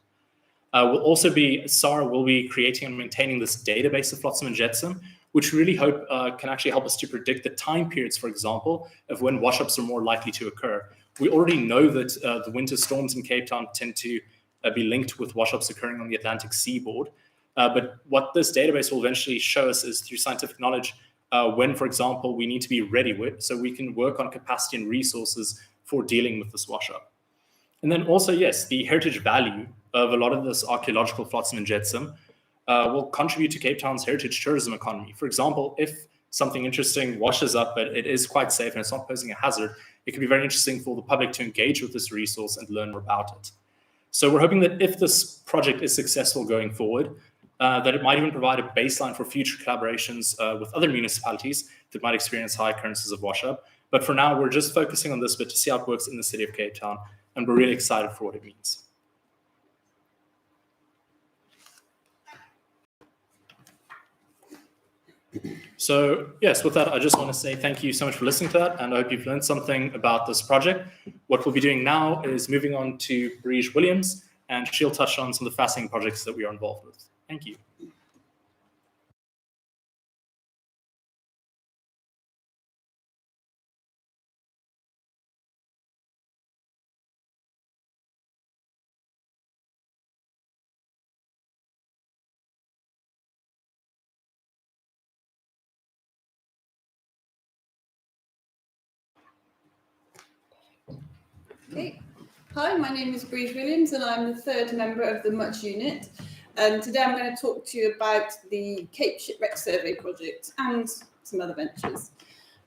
SARA will be creating and maintaining this database of flotsam and jetsam, which we really hope can actually help us to predict the time periods, for example, of when wash-ups are more likely to occur. We already know that the winter storms in Cape Town tend to be linked with wash-ups occurring on the Atlantic seaboard. But what this database will eventually show us is through scientific knowledge when, for example, we need to be ready with, so we can work on capacity and resources for dealing with this wash-up. And then also, yes, the heritage value of a lot of this archaeological flotsam and jetsam will contribute to Cape Town's heritage tourism economy. For example, if something interesting washes up, but it is quite safe and it's not posing a hazard, it could be very interesting for the public to engage with this resource and learn more about it. So we're hoping that if this project is successful going forward, that it might even provide a baseline for future collaborations with other municipalities that might experience high occurrences of wash-up. But for now, we're just focusing on this bit to see how it works in the city of Cape Town, and we're really excited for what it means. So yes, with that, I just want to say thank you so much for listening to that, and I hope you've learned something about this project. What we'll be doing now is moving on to Breege Williams, and she'll touch on some of the fascinating projects that we are involved with. Thank you. Okay. Hi, my name is Breege Williams and I'm the third member of the MUTCH unit. And today I'm going to talk to you about the Cape Shipwreck Survey project and some other ventures.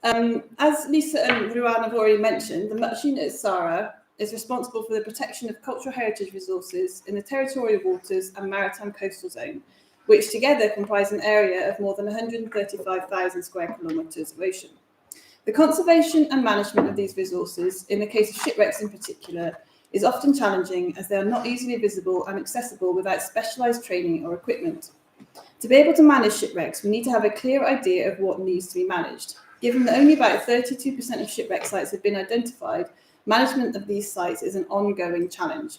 As Lisa and Ruan have already mentioned, the MUTCH unit at SARA is responsible for the protection of cultural heritage resources in the territorial waters and maritime coastal zone, which together comprise an area of more than 135,000 square kilometres of ocean. The conservation and management of these resources, in the case of shipwrecks in particular, is often challenging as they are not easily visible and accessible without specialised training or equipment. To be able to manage shipwrecks, we need to have a clear idea of what needs to be managed. Given that only about 32% of shipwreck sites have been identified, management of these sites is an ongoing challenge.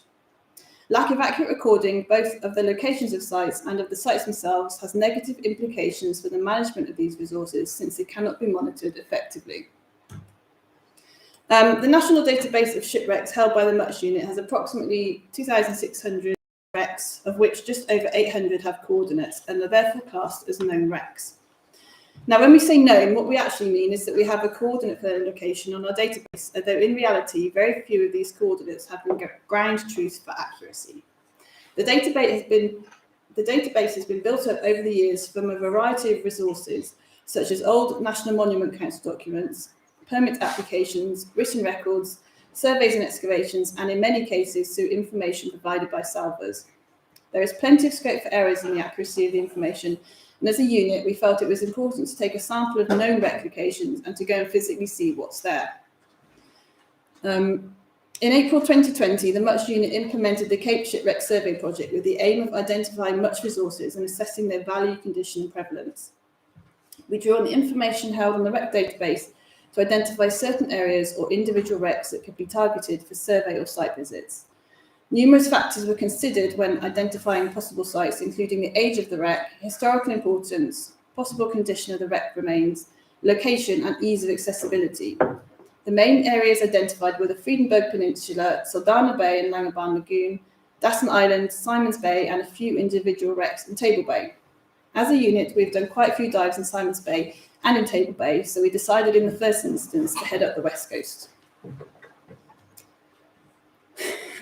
Lack of accurate recording, both of the locations of sites and of the sites themselves, has negative implications for the management of these resources since they cannot be monitored effectively. The national database of shipwrecks held by the MUTCH unit has approximately 2,600 wrecks, of which just over 800 have coordinates and are therefore classed as known wrecks. Now, when we say known, what we actually mean is that we have a coordinate for their location on our database, although in reality, very few of these coordinates have been ground truth for accuracy. The database has been built up over the years from a variety of resources, such as old National Monument Council documents, permit applications, written records, surveys and excavations, and in many cases, through information provided by salvors. There is plenty of scope for errors in the accuracy of the information, and as a unit, we felt it was important to take a sample of known wreck locations and to go and physically see what's there. In April 2020, the MUTCH unit implemented the Cape Shipwreck Survey project with the aim of identifying MUTCH resources and assessing their value, condition, and prevalence. We drew on the information held on the wreck database to identify certain areas or individual wrecks that could be targeted for survey or site visits. Numerous factors were considered when identifying possible sites, including the age of the wreck, historical importance, possible condition of the wreck remains, location, and ease of accessibility. The main areas identified were the Friedenberg Peninsula, Saldanha Bay and Langebaan Lagoon, Dasson Island, Simons Bay, and a few individual wrecks in Table Bay. As a unit, we've done quite a few dives in Simons Bay and in Table Bay, so we decided in the first instance to head up the west coast.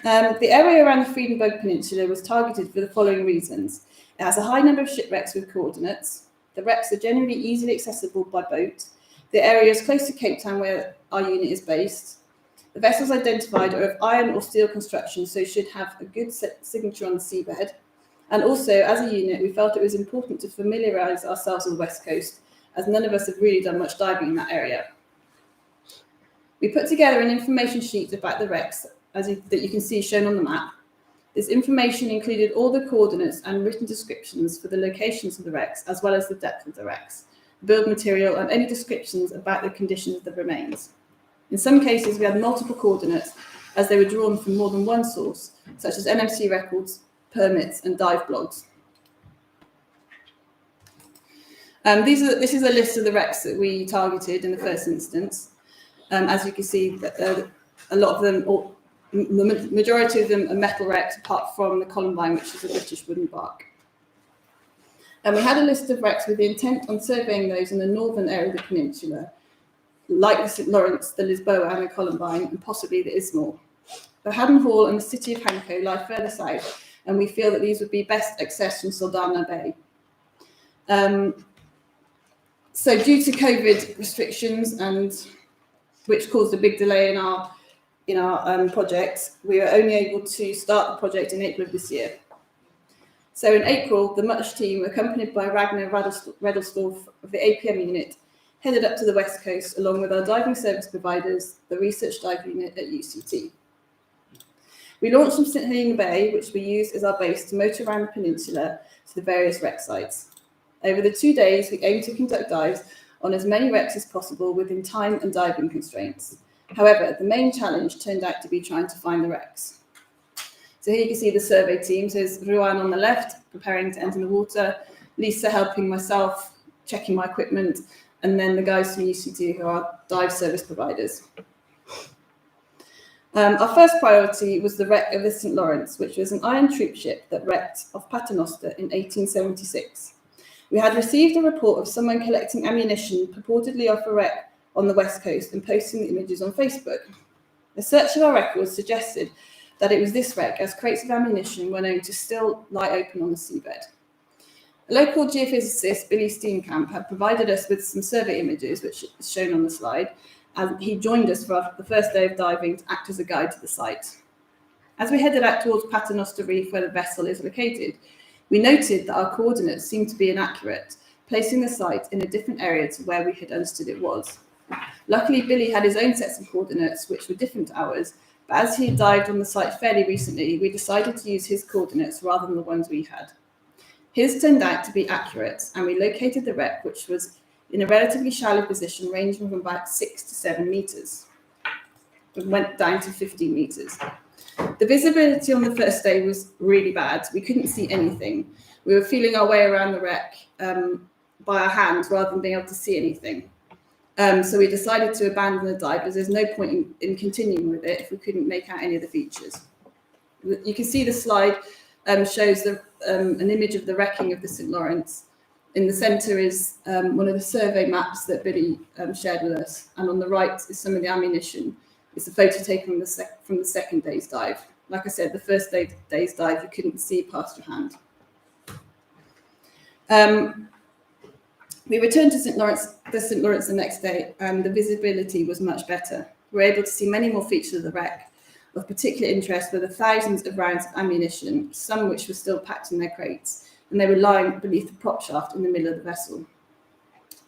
The area around the Friedenberg Peninsula was targeted for the following reasons. It has a high number of shipwrecks with coordinates. The wrecks are generally easily accessible by boat. The area is close to Cape Town, where our unit is based. The vessels identified are of iron or steel construction, so should have a good signature on the seabed. And also, as a unit, we felt it was important to familiarise ourselves with the West Coast, as none of us have really done much diving in that area. We put together an information sheet about the wrecks that you can see shown on the map. This information included all the coordinates and written descriptions for the locations of the wrecks, as well as the depth of the wrecks, build material, and any descriptions about the conditions of the remains. In some cases, we had multiple coordinates, as they were drawn from more than one source, such as NMC records, permits, and dive blogs. This is a list of the wrecks that we targeted in the first instance. As you can see, a lot of them, or the majority of them, are metal wrecks, apart from the Columbine, which is a British wooden bark. And we had a list of wrecks with the intent on surveying those in the northern area of the peninsula, like the St. Lawrence, the Lisboa, and the Columbine, and possibly the Ismore. The Haddon Hall and the city of Hanko lie further south, and we feel that these would be best accessed from Saldanha Bay. So due to COVID restrictions, and which caused a big delay in our project, we were only able to start the project in April of this year. So in April, the Much team, accompanied by Ragnar Redelsdorf of the APM unit, headed up to the West Coast along with our diving service providers, the Research Dive Unit at UCT. We launched from St Helena Bay, which we used as our base to motor around the peninsula to the various wreck sites. Over the 2 days, we aimed to conduct dives on as many wrecks as possible within time and diving constraints. However, the main challenge turned out to be trying to find the wrecks. So here you can see the survey team. So there's Ruan on the left, preparing to enter the water, Lisa helping myself, checking my equipment, and then the guys from UCT who are dive service providers. Our first priority was the wreck of the St. Lawrence, which was an iron troop ship that wrecked off Paternoster in 1876. We had received a report of someone collecting ammunition purportedly off a wreck on the West Coast and posting the images on Facebook. A search of our records suggested that it was this wreck, as crates of ammunition were known to still lie open on the seabed. A local geophysicist, Billy Steenkamp, had provided us with some survey images, which is shown on the slide, and he joined us for the first day of diving to act as a guide to the site. As we headed out towards Paternoster Reef, where the vessel is located, we noted that our coordinates seemed to be inaccurate, placing the site in a different area to where we had understood it was. Luckily, Billy had his own sets of coordinates, which were different to ours, but as he dived on the site fairly recently, we decided to use his coordinates rather than the ones we had. His turned out to be accurate, and we located the wreck, which was in a relatively shallow position, ranging from about 6 to 7 meters. It went down to 15 meters. The visibility on the first day was really bad. We couldn't see anything. We were feeling our way around the wreck by our hands rather than being able to see anything. So we decided to abandon the dive, as there's no point in continuing with it if we couldn't make out any of the features. You can see the slide shows an image of the wrecking of the St. Lawrence. In the centre is one of the survey maps that Billy shared with us, and on the right is some of the ammunition. It's a photo taken from the second day's dive. Like I said, the first day's dive, you couldn't see past your hand. We returned to the St. Lawrence the next day, and the visibility was much better. We were able to see many more features of the wreck. Of particular interest were the thousands of rounds of ammunition, some which were still packed in their crates, and they were lying beneath the prop shaft in the middle of the vessel.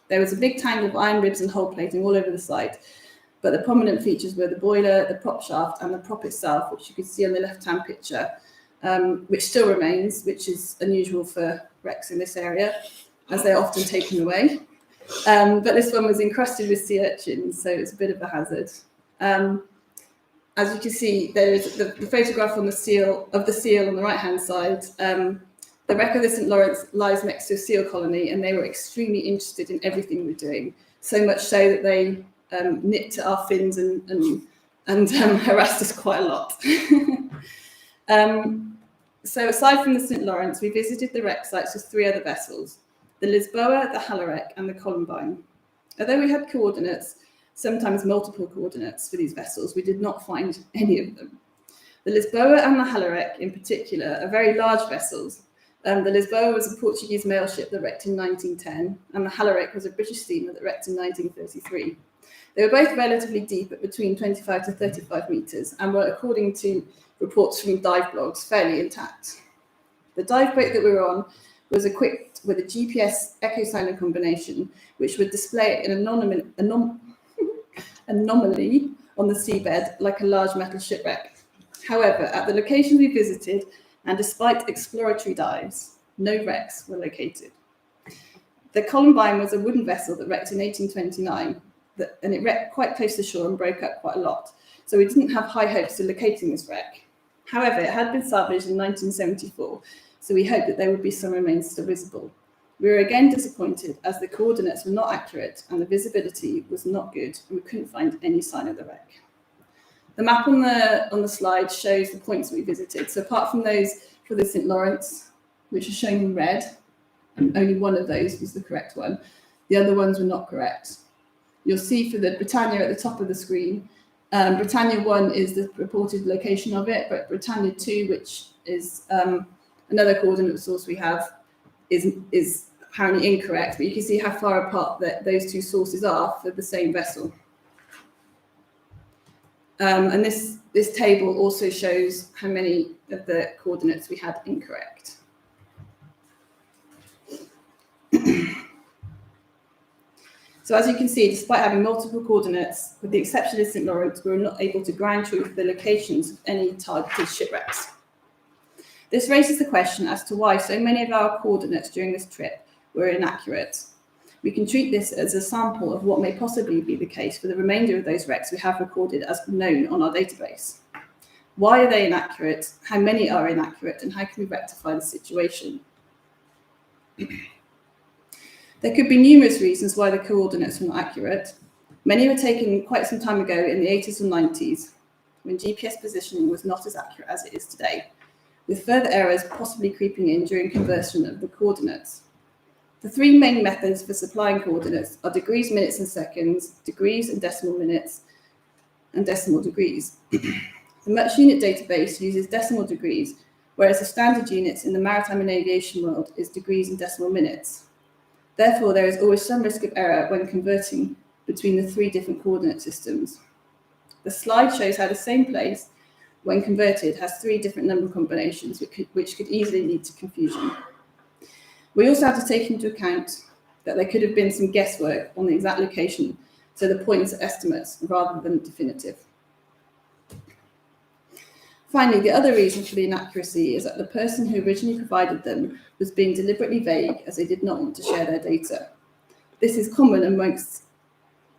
There was a big tangle of iron ribs and hull plating all over the site, but the prominent features were the boiler, the prop shaft, and the prop itself, which you can see on the left-hand picture, which still remains, which is unusual for wrecks in this area, as they're often taken away. But this one was encrusted with sea urchins, so it's a bit of a hazard. As you can see, there is the photograph on the seal on the right-hand side. The wreck of the St. Lawrence lies next to a seal colony, and they were extremely interested in everything we were doing, so much so that they nipped at our fins and harassed us quite a lot. So aside from the St. Lawrence, we visited the wreck sites with 3 other vessels: the Lisboa, the Shipwreck, and the Columbine. Although we had coordinates, sometimes multiple coordinates for these vessels, we did not find any of them. The Lisboa and the Shipwreck in particular are very large vessels. The Lisboa was a Portuguese mail ship that wrecked in 1910, and the Shipwreck was a British steamer that wrecked in 1933. They were both relatively deep at between 25 to 35 meters and were, according to reports from dive blogs, fairly intact. The dive boat that we were on was equipped with a GPS echo silent combination, which would display an anomaly on the seabed like a large metal shipwreck. However, at the locations we visited, and despite exploratory dives, no wrecks were located. The Columbine was a wooden vessel that wrecked in 1829, and it wrecked quite close to shore and broke up quite a lot. So we didn't have high hopes of locating this wreck. However, it had been salvaged in 1974, so we hoped that there would be some remains still visible. We were again disappointed as the coordinates were not accurate and the visibility was not good, and we couldn't find any sign of the wreck. The map on the slide shows the points we visited. So apart from those for the St. Lawrence, which are shown in red, and only one of those was the correct one, the other ones were not correct. You'll see for the Britannia at the top of the screen, Britannia 1 is the reported location of it, but Britannia 2, which is another coordinate source we have, is apparently incorrect, but you can see how far apart those two sources are for the same vessel. And this table also shows how many of the coordinates we had incorrect. So as you can see, despite having multiple coordinates, with the exception of St. Lawrence, we were not able to ground truth the locations of any targeted shipwrecks. This raises the question as to why so many of our coordinates during this trip were inaccurate. We can treat this as a sample of what may possibly be the case for the remainder of those wrecks we have recorded as known on our database. Why are they inaccurate? How many are inaccurate? And how can we rectify the situation? There could be numerous reasons why the coordinates were not accurate. Many were taken quite some time ago in the 80s or 90s, when GPS positioning was not as accurate as it is today, with further errors possibly creeping in during conversion of the coordinates. The three main methods for supplying coordinates are degrees, minutes, and seconds, degrees and decimal minutes, and decimal degrees. The Much unit database uses decimal degrees, whereas the standard units in the maritime and aviation world is degrees and decimal minutes. Therefore, there is always some risk of error when converting between the three different coordinate systems. The slide shows how the same place, when converted, has three different number combinations, which could easily lead to confusion. We also have to take into account that there could have been some guesswork on the exact location, so the points are estimates rather than definitive. Finally, the other reason for the inaccuracy is that the person who originally provided them was being deliberately vague as they did not want to share their data. This is common amongst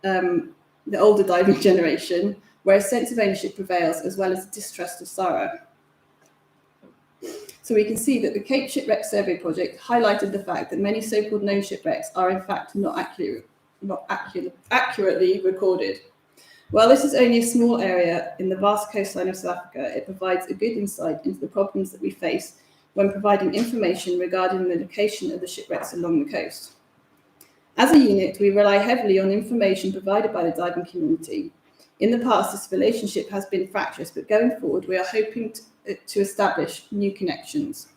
the older diving generation, where a sense of ownership prevails as well as distrust of SARA. So we can see that the Cape Shipwreck Survey project highlighted the fact that many so-called known shipwrecks are in fact not accurately recorded. While this is only a small area in the vast coastline of South Africa, it provides a good insight into the problems that we face when providing information regarding the location of the shipwrecks along the coast. As a unit, we rely heavily on information provided by the diving community. In the past, this relationship has been fractious, but going forward, we are hoping to establish new connections.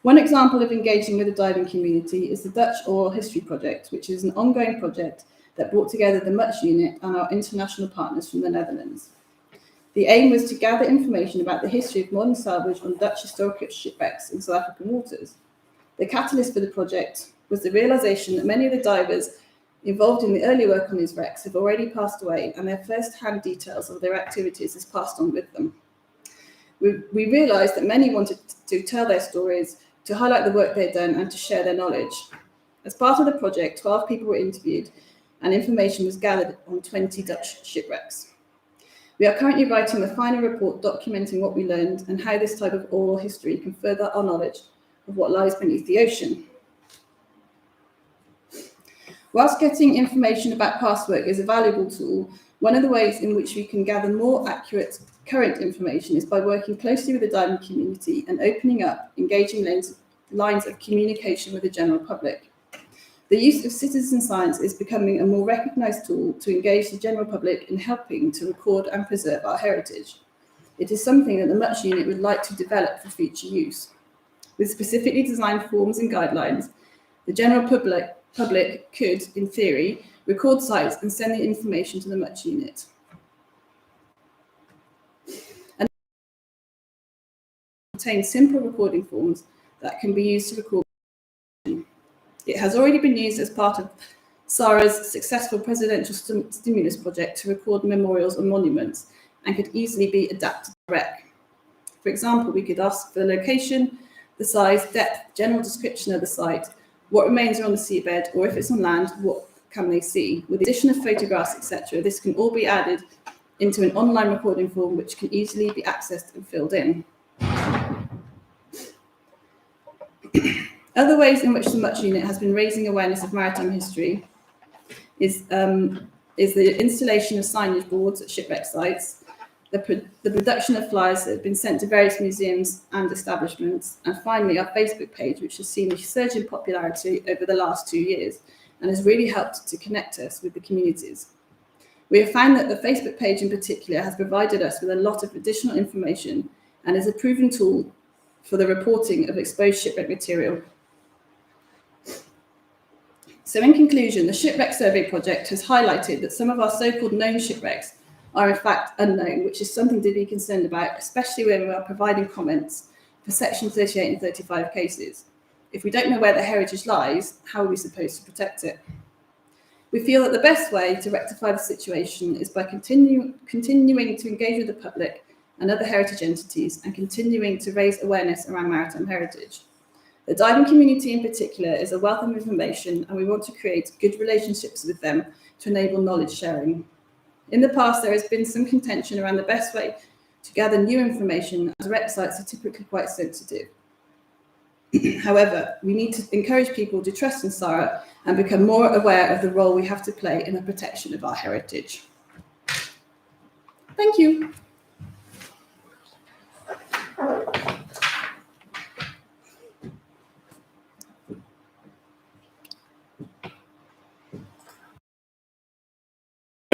One example of engaging with the diving community is the Dutch Oral History Project, which is an ongoing project that brought together the Much unit and our international partners from the Netherlands. The aim was to gather information about the history of modern salvage on Dutch historical shipwrecks in South African waters. The catalyst for the project was the realization that many of the divers involved in the early work on these wrecks have already passed away, and their first-hand details of their activities is passed on with them. We realized that many wanted to tell their stories, to highlight the work they'd done, and to share their knowledge. As part of the project, 12 people were interviewed, and information was gathered on 20 Dutch shipwrecks. We are currently writing the final report documenting what we learned and how this type of oral history can further our knowledge of what lies beneath the ocean. Whilst getting information about past work is a valuable tool, one of the ways in which we can gather more accurate current information is by working closely with the diving community and opening up engaging lines of communication with the general public. The use of citizen science is becoming a more recognised tool to engage the general public in helping to record and preserve our heritage. It is something that the Much unit would like to develop for future use. With specifically designed forms and guidelines, the general public could, in theory, record sites and send the information to the Much unit. contains simple recording forms that can be used to record. It has already been used as part of SARA's successful presidential stimulus project to record memorials and monuments, and could easily be adapted to REC. For example, we could ask for the location, the size, depth, general description of the site, what remains are on the seabed, or if it's on land, what can they see? With the addition of photographs, etc., this can all be added into an online recording form which can easily be accessed and filled in. Other ways in which the MUTCH unit has been raising awareness of maritime history is the installation of signage boards at shipwreck sites, the production of flyers that have been sent to various museums and establishments, and finally our Facebook page, which has seen a surge in popularity over the last 2 years and has really helped to connect us with the communities. We have found that the Facebook page in particular has provided us with a lot of additional information and is a proven tool for the reporting of exposed shipwreck material. So in conclusion, the Shipwreck Survey project has highlighted that some of our so-called known shipwrecks are in fact unknown, which is something to be concerned about, especially when we are providing comments for Section 38 and 35 cases. If we don't know where the heritage lies, how are we supposed to protect it? We feel that the best way to rectify the situation is by continuing to engage with the public and other heritage entities and continuing to raise awareness around maritime heritage. The diving community in particular is a wealth of information, and we want to create good relationships with them to enable knowledge sharing. In the past, there has been some contention around the best way to gather new information, as REC sites are typically quite sensitive. However, we need to encourage people to trust in SARA and become more aware of the role we have to play in the protection of our heritage. Thank you.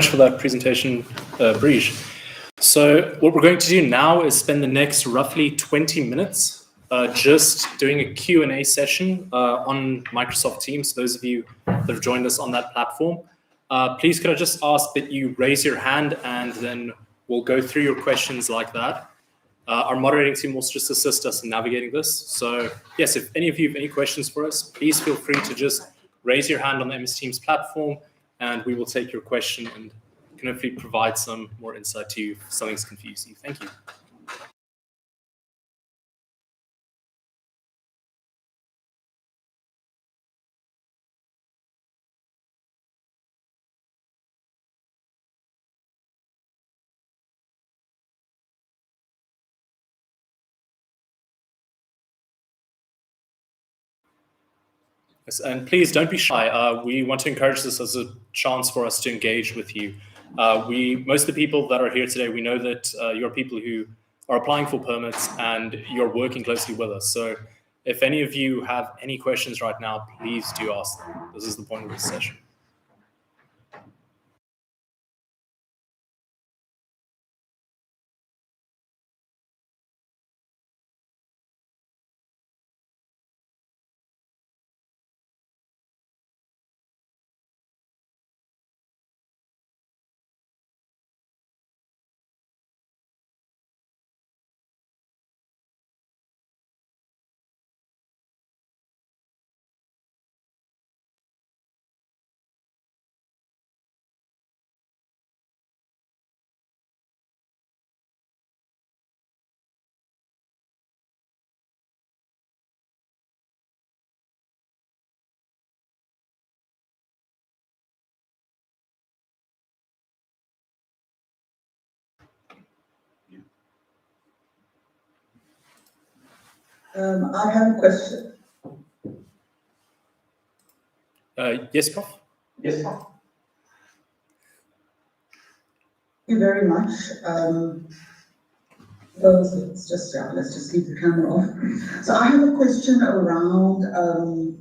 For that presentation, Briege. So what we're going to do now is spend the next roughly 20 minutes just doing a Q&A session on Microsoft Teams. Those of you that have joined us on that platform, please could I just ask that you raise your hand and then we'll go through your questions like that. Our moderating team will just assist us in navigating this. So yes, if any of you have any questions for us, please feel free to just raise your hand on the MS Teams platform and we will take your question and can hopefully provide some more insight to you if something's confused you. Thank you. Yes, and please don't be shy. We want to encourage this as a chance for us to engage with you. Most of the people that are here today, we know that you're people who are applying for permits and you're working closely with us. So if any of you have any questions right now, please do ask them. This is the point of this session. I have a question. Yes, Prof? Yes, Prof. Thank you very much. Let's just leave the camera off. So I have a question around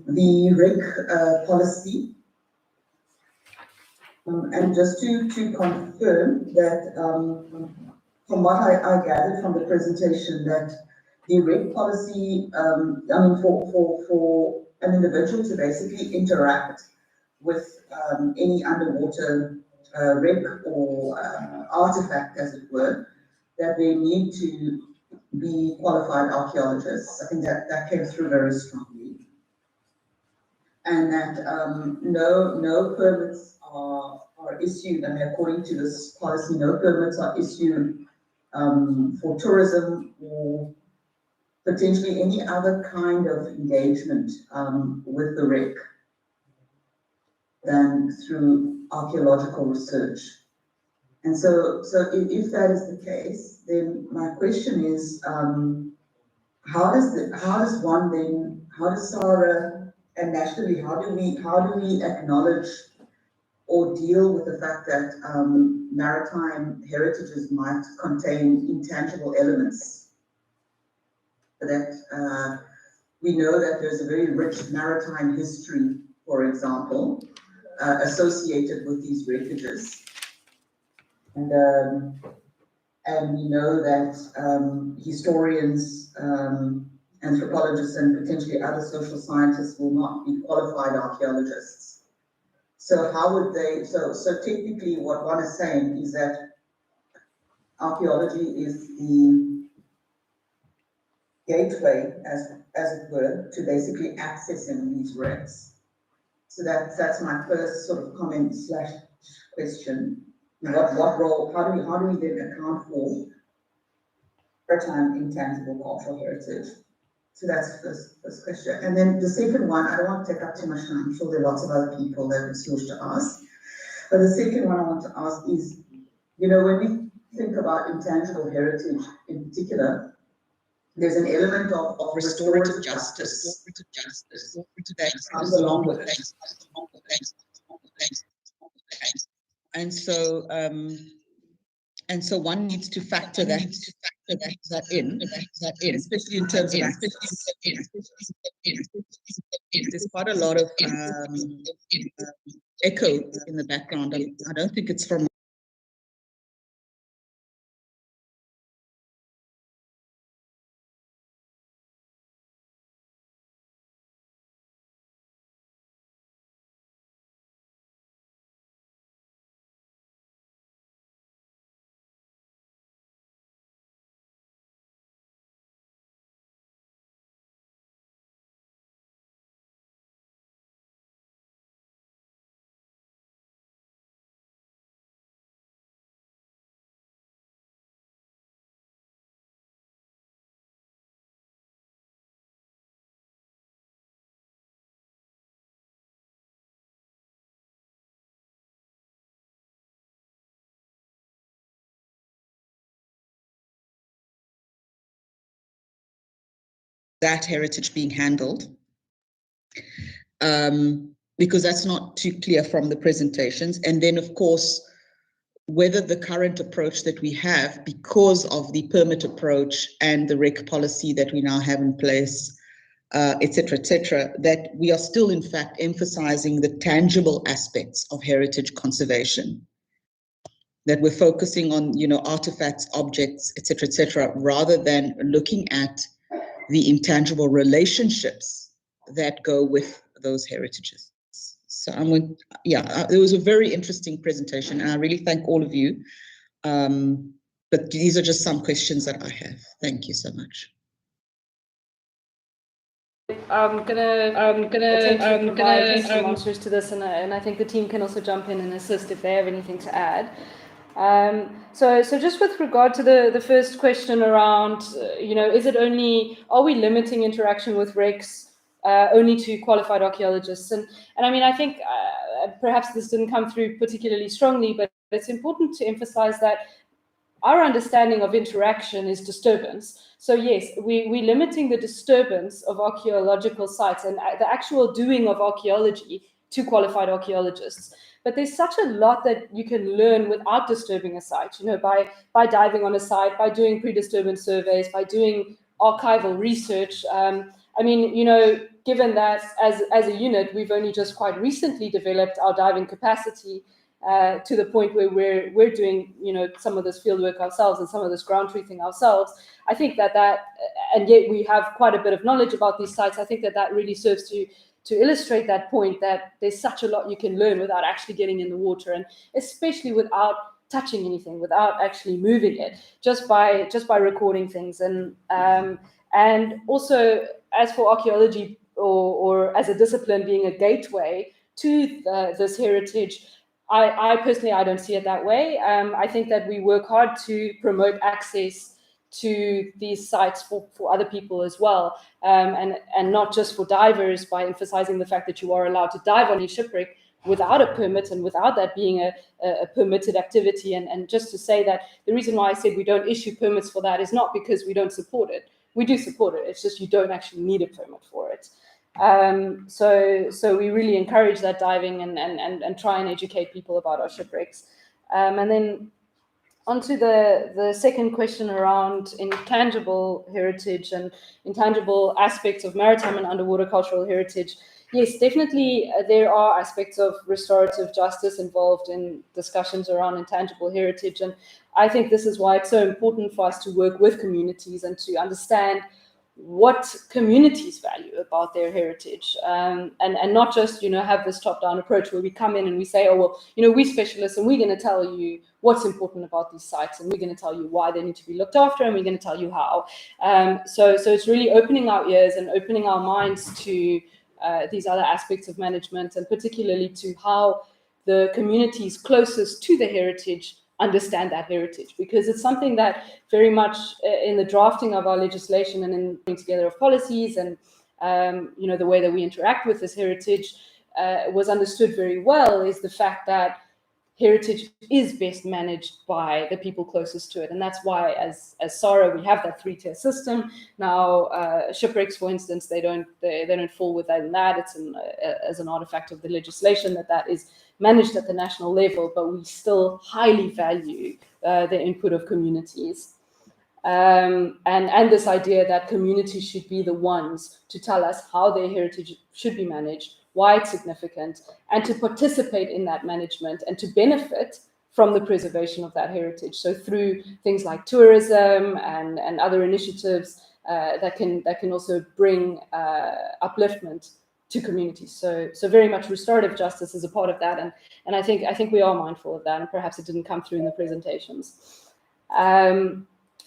the REC policy. And just to confirm that, from what I gathered from the presentation, that the REC policy, for an individual to basically interact with any underwater REC or artifact, as it were, that they need to be qualified archaeologists. I think that came through very strongly. And that no permits are issued, I mean, according to this policy, no permits are issued for tourism or potentially any other kind of engagement with the wreck than through archaeological research. And so if that is the case, then my question is, how does SARA and nationally, how do we acknowledge or deal with the fact that maritime heritages might contain intangible elements? That we know that there's a very rich maritime history, for example, associated with these wreckages. And we know that historians, anthropologists, and potentially other social scientists will not be qualified archaeologists. So how would they, so technically what one is saying is that archaeology is the gateway, as it were, to basically accessing these wrecks. So that's my first sort of comment / question. What role, how do we then account for maritime intangible cultural heritage? So that's the first question. And then the second one, I don't want to take up too much time. I'm sure there are lots of other people that it's yours to ask. But the second one I want to ask is, you know, when we think about intangible heritage in particular, there's an element of restorative justice that comes along with it. And so one needs to factor that in, especially in terms of there's quite a lot of echo in the background. I don't think it's from that heritage being handled, because that's not too clear from the presentations. And then, of course, whether the current approach that we have, because of the permit approach and the REC policy that we now have in place, et cetera, that we are still, in fact, emphasizing the tangible aspects of heritage conservation, that we're focusing on, you know, artifacts, objects, et cetera, rather than looking at the intangible relationships that go with those heritages. So it was a very interesting presentation, and I really thank all of you. But these are just some questions that I have. Thank you so much. I'm gonna provide some answers to this, and I think the team can also jump in and assist if they have anything to add. So just with regard to the first question around, you know, are we limiting interaction with RECs only to qualified archaeologists? And I mean, I think perhaps this didn't come through particularly strongly, but it's important to emphasize that our understanding of interaction is disturbance. So yes, we're limiting the disturbance of archaeological sites and the actual doing of archaeology to qualified archaeologists. But there's such a lot that you can learn without disturbing a site, you know, by diving on a site, by doing pre-disturbance surveys, by doing archival research. I mean, you know, given that as a unit, we've only just quite recently developed our diving capacity to the point where we're doing, you know, some of this field work ourselves and some of this ground truthing ourselves. I think that and yet we have quite a bit of knowledge about these sites. I think that really serves to illustrate that point, that there's such a lot you can learn without actually getting in the water, and especially without touching anything, without actually moving it, just by recording things. And also, as for archaeology or as a discipline being a gateway to this heritage, I personally, I don't see it that way. I think that we work hard to promote access to these sites for other people as well, and not just for divers, by emphasizing the fact that you are allowed to dive on a shipwreck without a permit and without that being a permitted activity. And just to say that the reason why I said we don't issue permits for that is not because we don't support it. We do support it. It's just you don't actually need a permit for it. So we really encourage that diving and try and educate people about our shipwrecks. And then onto the second question around intangible heritage and intangible aspects of maritime and underwater cultural heritage. Yes, definitely there are aspects of restorative justice involved in discussions around intangible heritage. And I think this is why it's so important for us to work with communities and to understand what communities value about their heritage, and not just, have this top-down approach where we come in and we say, oh, well, we're specialists and we're going to tell you what's important about these sites, and we're going to tell you why they need to be looked after, and we're going to tell you how. So it's really opening our ears and opening our minds to these other aspects of management, and particularly to how the communities closest to the heritage understand that heritage, because it's something that very much in the drafting of our legislation and in putting together of policies and the way that we interact with this heritage was understood very well, is the fact that heritage is best managed by the people closest to it. And that's why as SARA we have that 3-tier system. Now shipwrecks, for instance, they don't fall within that. It's as an artifact of the legislation that is managed at the national level, but we still highly value the input of communities. And this idea that communities should be the ones to tell us how their heritage should be managed, why it's significant, and to participate in that management and to benefit from the preservation of that heritage. So through things like tourism and other initiatives that can also bring upliftment to communities. So very much restorative justice is a part of that, and I think we are mindful of that, and perhaps it didn't come through in the presentations. And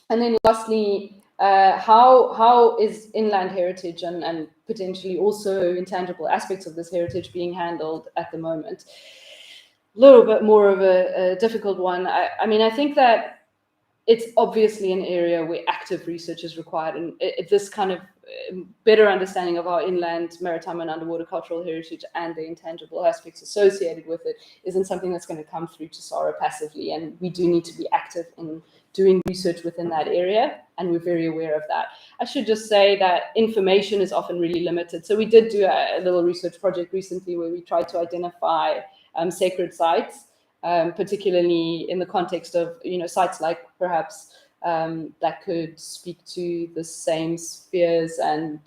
then lastly, how is inland heritage and potentially also intangible aspects of this heritage being handled at the moment? A little bit more of a difficult one. I think that it's obviously an area where active research is required, and this kind of better understanding of our inland, maritime and underwater cultural heritage and the intangible aspects associated with it isn't something that's going to come through to SARA passively, and we do need to be active in doing research within that area, and we're very aware of that. I should just say that information is often really limited. So we did do a little research project recently where we tried to identify sacred sites, particularly in the context of sites like perhaps that could speak to the same spheres and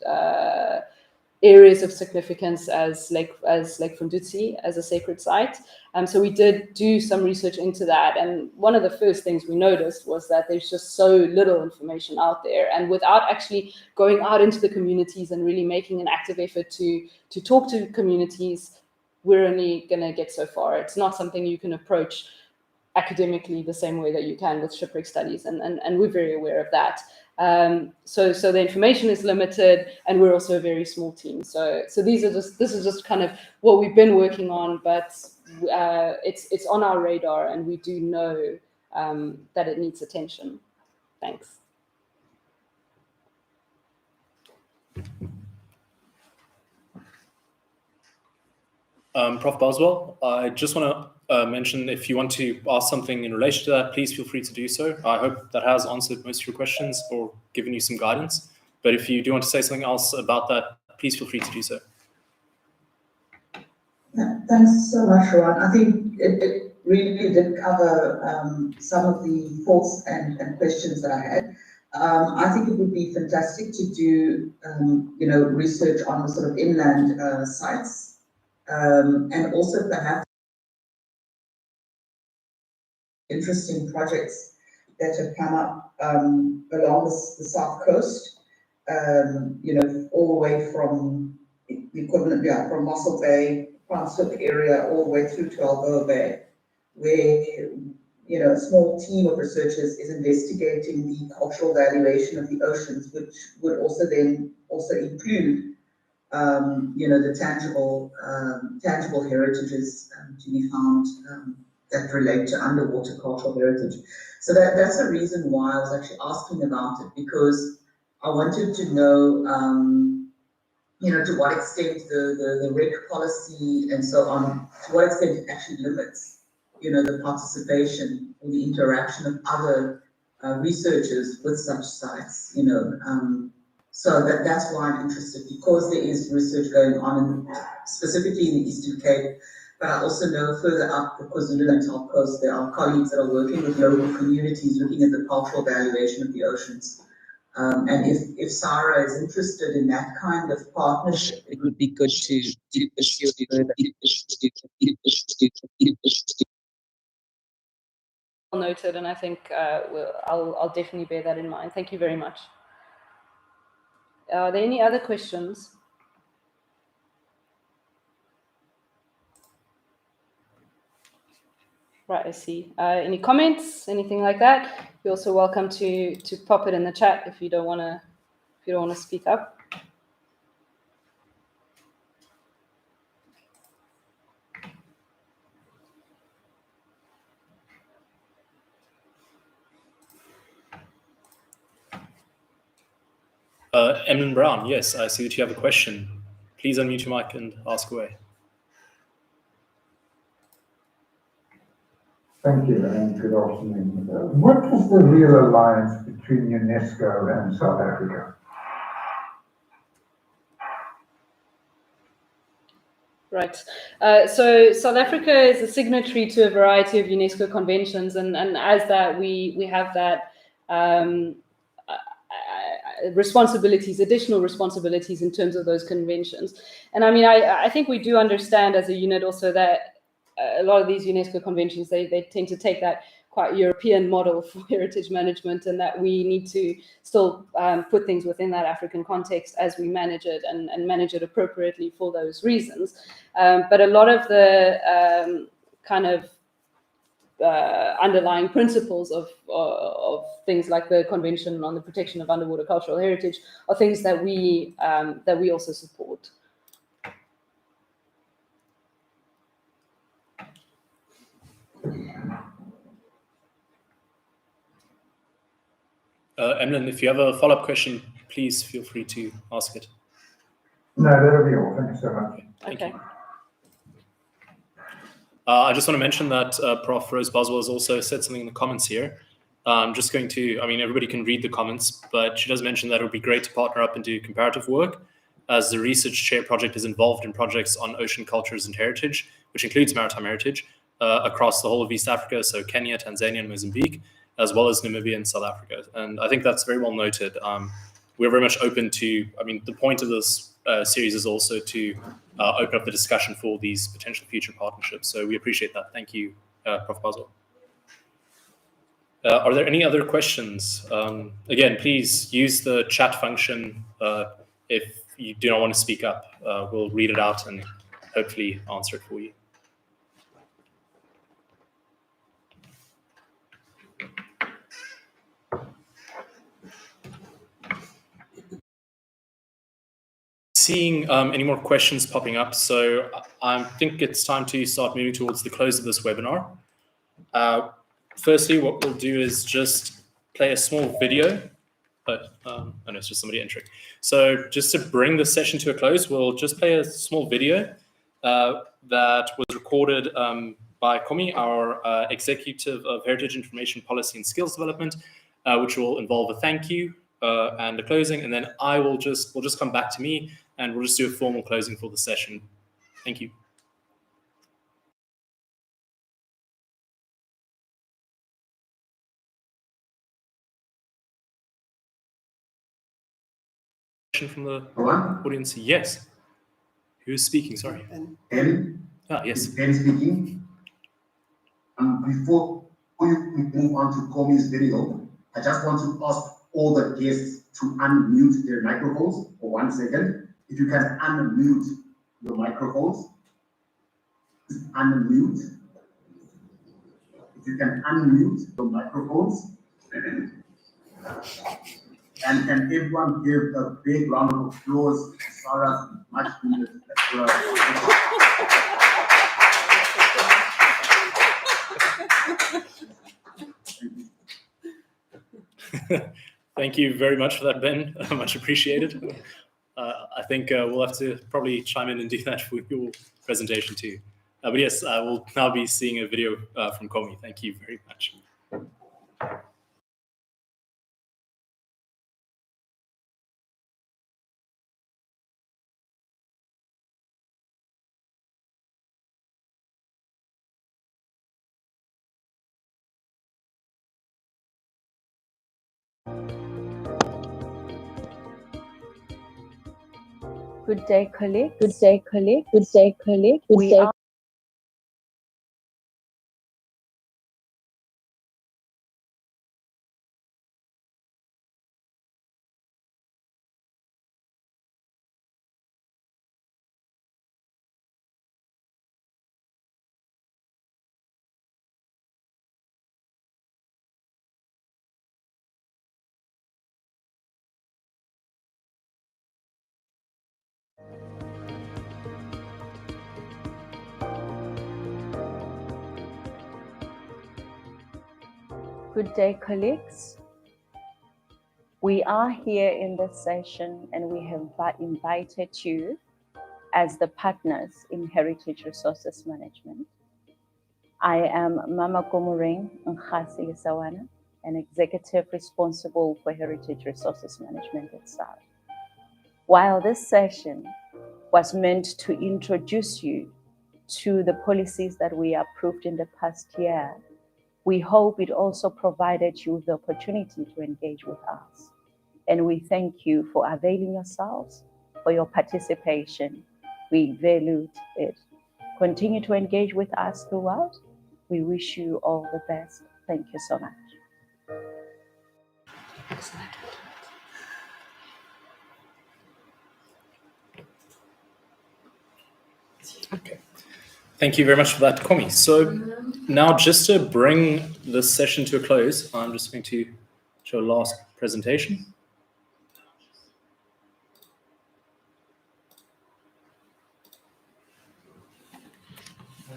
areas of significance as Lake Fundutsi as a sacred site. So we did do some research into that, and one of the first things we noticed was that there's just so little information out there, and without actually going out into the communities and really making an active effort to talk to communities, we're only going to get so far. It's not something you can approach academically the same way that you can with shipwreck studies, and we're very aware of that. So the information is limited, and we're also a very small team. So this is just kind of what we've been working on, but it's on our radar, and we do know that it needs attention. Thanks. Prof. Boswell, I just want to mention, if you want to ask something in relation to that, please feel free to do so. I hope that has answered most of your questions or given you some guidance. But if you do want to say something else about that, please feel free to do so. Yeah, thanks so much, Rowan. I think it really did cover some of the thoughts and questions that I had. I think it would be fantastic to do, research on the sort of inland sites. And also perhaps interesting projects that have come up along the south coast, all the way from the equivalent, from Mossel Bay, Franschhoek area, all the way through to Algoa Bay, where a small team of researchers is investigating the cultural valuation of the oceans, which would also include, the tangible heritages to be found that relate to underwater cultural heritage. So that's the reason why I was actually asking about it, because I wanted to know, to what extent the REC policy and so on, to what extent it actually limits, the participation or the interaction of other researchers with such sites, so that's why I'm interested, because there is research going on, specifically in the Eastern Cape, but I also know further up the KwaZulu-Natal coast, there are colleagues that are working with local communities looking at the cultural valuation of the oceans. And if Sarah is interested in that kind of partnership, it would be good to pursue further. Well noted, and I think I'll definitely bear that in mind. Thank you very much. Are there any other questions? Right, I see. Any comments, anything like that? You're also welcome to pop it in the chat if you don't want to speak up. Emlyn Brown, yes, I see that you have a question. Please unmute your mic and ask away. Thank you, and good afternoon. What is the real alliance between UNESCO and South Africa? Right. So South Africa is a signatory to a variety of UNESCO conventions, and as that we have that responsibilities, additional responsibilities in terms of those conventions. And I mean, I think we do understand as a unit also that a lot of these UNESCO conventions, they tend to take that quite European model for heritage management, and that we need to still put things within that African context as we manage it and manage it appropriately for those reasons. But a lot of the kind of underlying principles of things like the Convention on the Protection of Underwater Cultural Heritage are things that we also support. Emlyn, if you have a follow-up question, please feel free to ask it. No, that'll be all. Thank you so much. Thank you. I just want to mention that Prof. Rose Boswell has also said something in the comments here. I'm just going to, I mean, everybody can read the comments, but she does mention that it would be great to partner up and do comparative work, as the Research Chair project is involved in projects on ocean cultures and heritage, which includes maritime heritage, across the whole of East Africa, so Kenya, Tanzania, and Mozambique, as well as Namibia and South Africa. And I think that's very well noted. We're very much open to, I mean, the point of this series is also to open up the discussion for these potential future partnerships. So we appreciate that. Thank you, Prof. Boswell. Are there any other questions? Again, please use the chat function if you do not want to speak up. We'll read it out and hopefully answer it for you. Seeing any more questions popping up, so I think it's time to start moving towards the close of this webinar. Firstly, what we'll do is just play a small video, but I know it's just somebody entering. So just to bring the session to a close, we'll just play a small video that was recorded by Komi, our Executive of Heritage Information Policy and Skills Development, which will involve a thank you and a closing, and then we'll just come back to me and we'll just do a formal closing for the session. Thank you. From the audience, yes. Who's speaking? Sorry. Ben. Yes. Ben speaking. Before we move on to Komi's video, I just want to ask all the guests to unmute their microphones for 1 second. If you can unmute your microphones, unmute. If you can unmute the microphones. And can everyone give a big round of applause to Sarah, much needed as well. Thank you very much for that, Ben. Much appreciated. I think we'll have to probably chime in and do that for your presentation too. But yes, we'll now be seeing a video from Komi. Thank you very much. Good day, colleagues. Good day, colleagues. Good day, colleagues. We are Good day, colleagues. We are here in this session and we have invited you as the partners in Heritage Resources Management. I am Mama Komureng Nkasi Lisawana, an executive responsible for Heritage Resources Management at SAR. While this session was meant to introduce you to the policies that we approved in the past year, we hope it also provided you the opportunity to engage with us. And we thank you for availing yourselves, for your participation. We value it. Continue to engage with us throughout. We wish you all the best. Thank you so much. Excellent. Okay. Thank you very much for that, Komi. So now just to bring this session to a close, I'm just going to show a last presentation.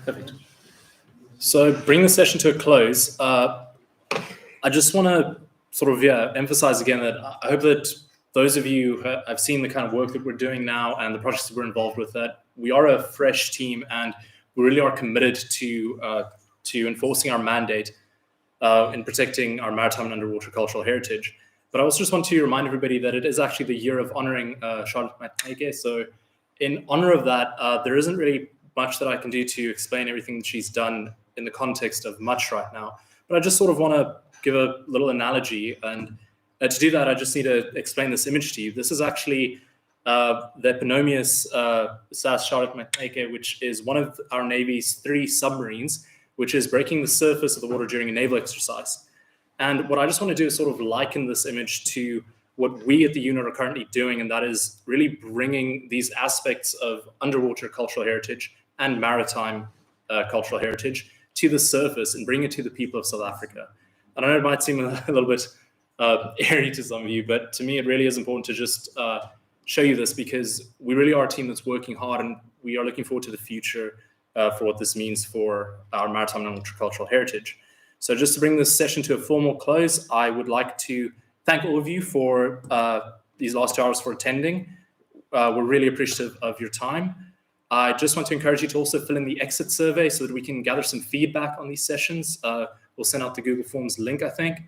Perfect. So bring the session to a close. I just want to sort of emphasize again that I hope that those of you who have seen the kind of work that we're doing now and the projects that we're involved with, that we are a fresh team and we really are committed to enforcing our mandate in protecting our maritime and underwater cultural heritage. But I also just want to remind everybody that it is actually the year of honoring Charlotte Maiteke. So in honor of that, there isn't really much that I can do to explain everything that she's done in the context of much right now. But I just sort of want to give a little analogy. And to do that, I just need to explain this image to you. This is actually the eponymous SAS Charlotte Maiteke, which is one of our Navy's 3 submarines, which is breaking the surface of the water during a naval exercise. And what I just want to do is sort of liken this image to what we at the unit are currently doing, and that is really bringing these aspects of underwater cultural heritage and maritime cultural heritage to the surface and bring it to the people of South Africa. And I know it might seem a little bit airy to some of you, but to me it really is important to just show you this, because we really are a team that's working hard and we are looking forward to the future for what this means for our maritime and cultural heritage. So just to bring this session to a formal close, I would like to thank all of you for these last 2 hours for attending. We're really appreciative of your time. I just want to encourage you to also fill in the exit survey so that we can gather some feedback on these sessions. We'll send out the Google Forms link, I think.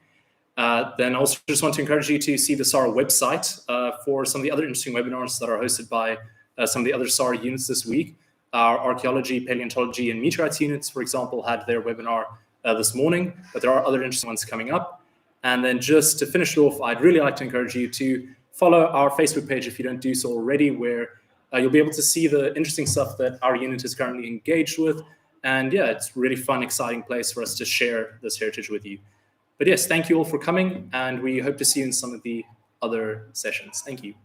Then I also just want to encourage you to see the SARA website for some of the other interesting webinars that are hosted by some of the other SARA units this week. Our archaeology, paleontology, and meteorites units, for example, had their webinar this morning, but there are other interesting ones coming up. And then just to finish it off, I'd really like to encourage you to follow our Facebook page if you don't do so already, where you'll be able to see the interesting stuff that our unit is currently engaged with. And yeah, it's a really fun, exciting place for us to share this heritage with you. But yes, thank you all for coming, and we hope to see you in some of the other sessions. Thank you.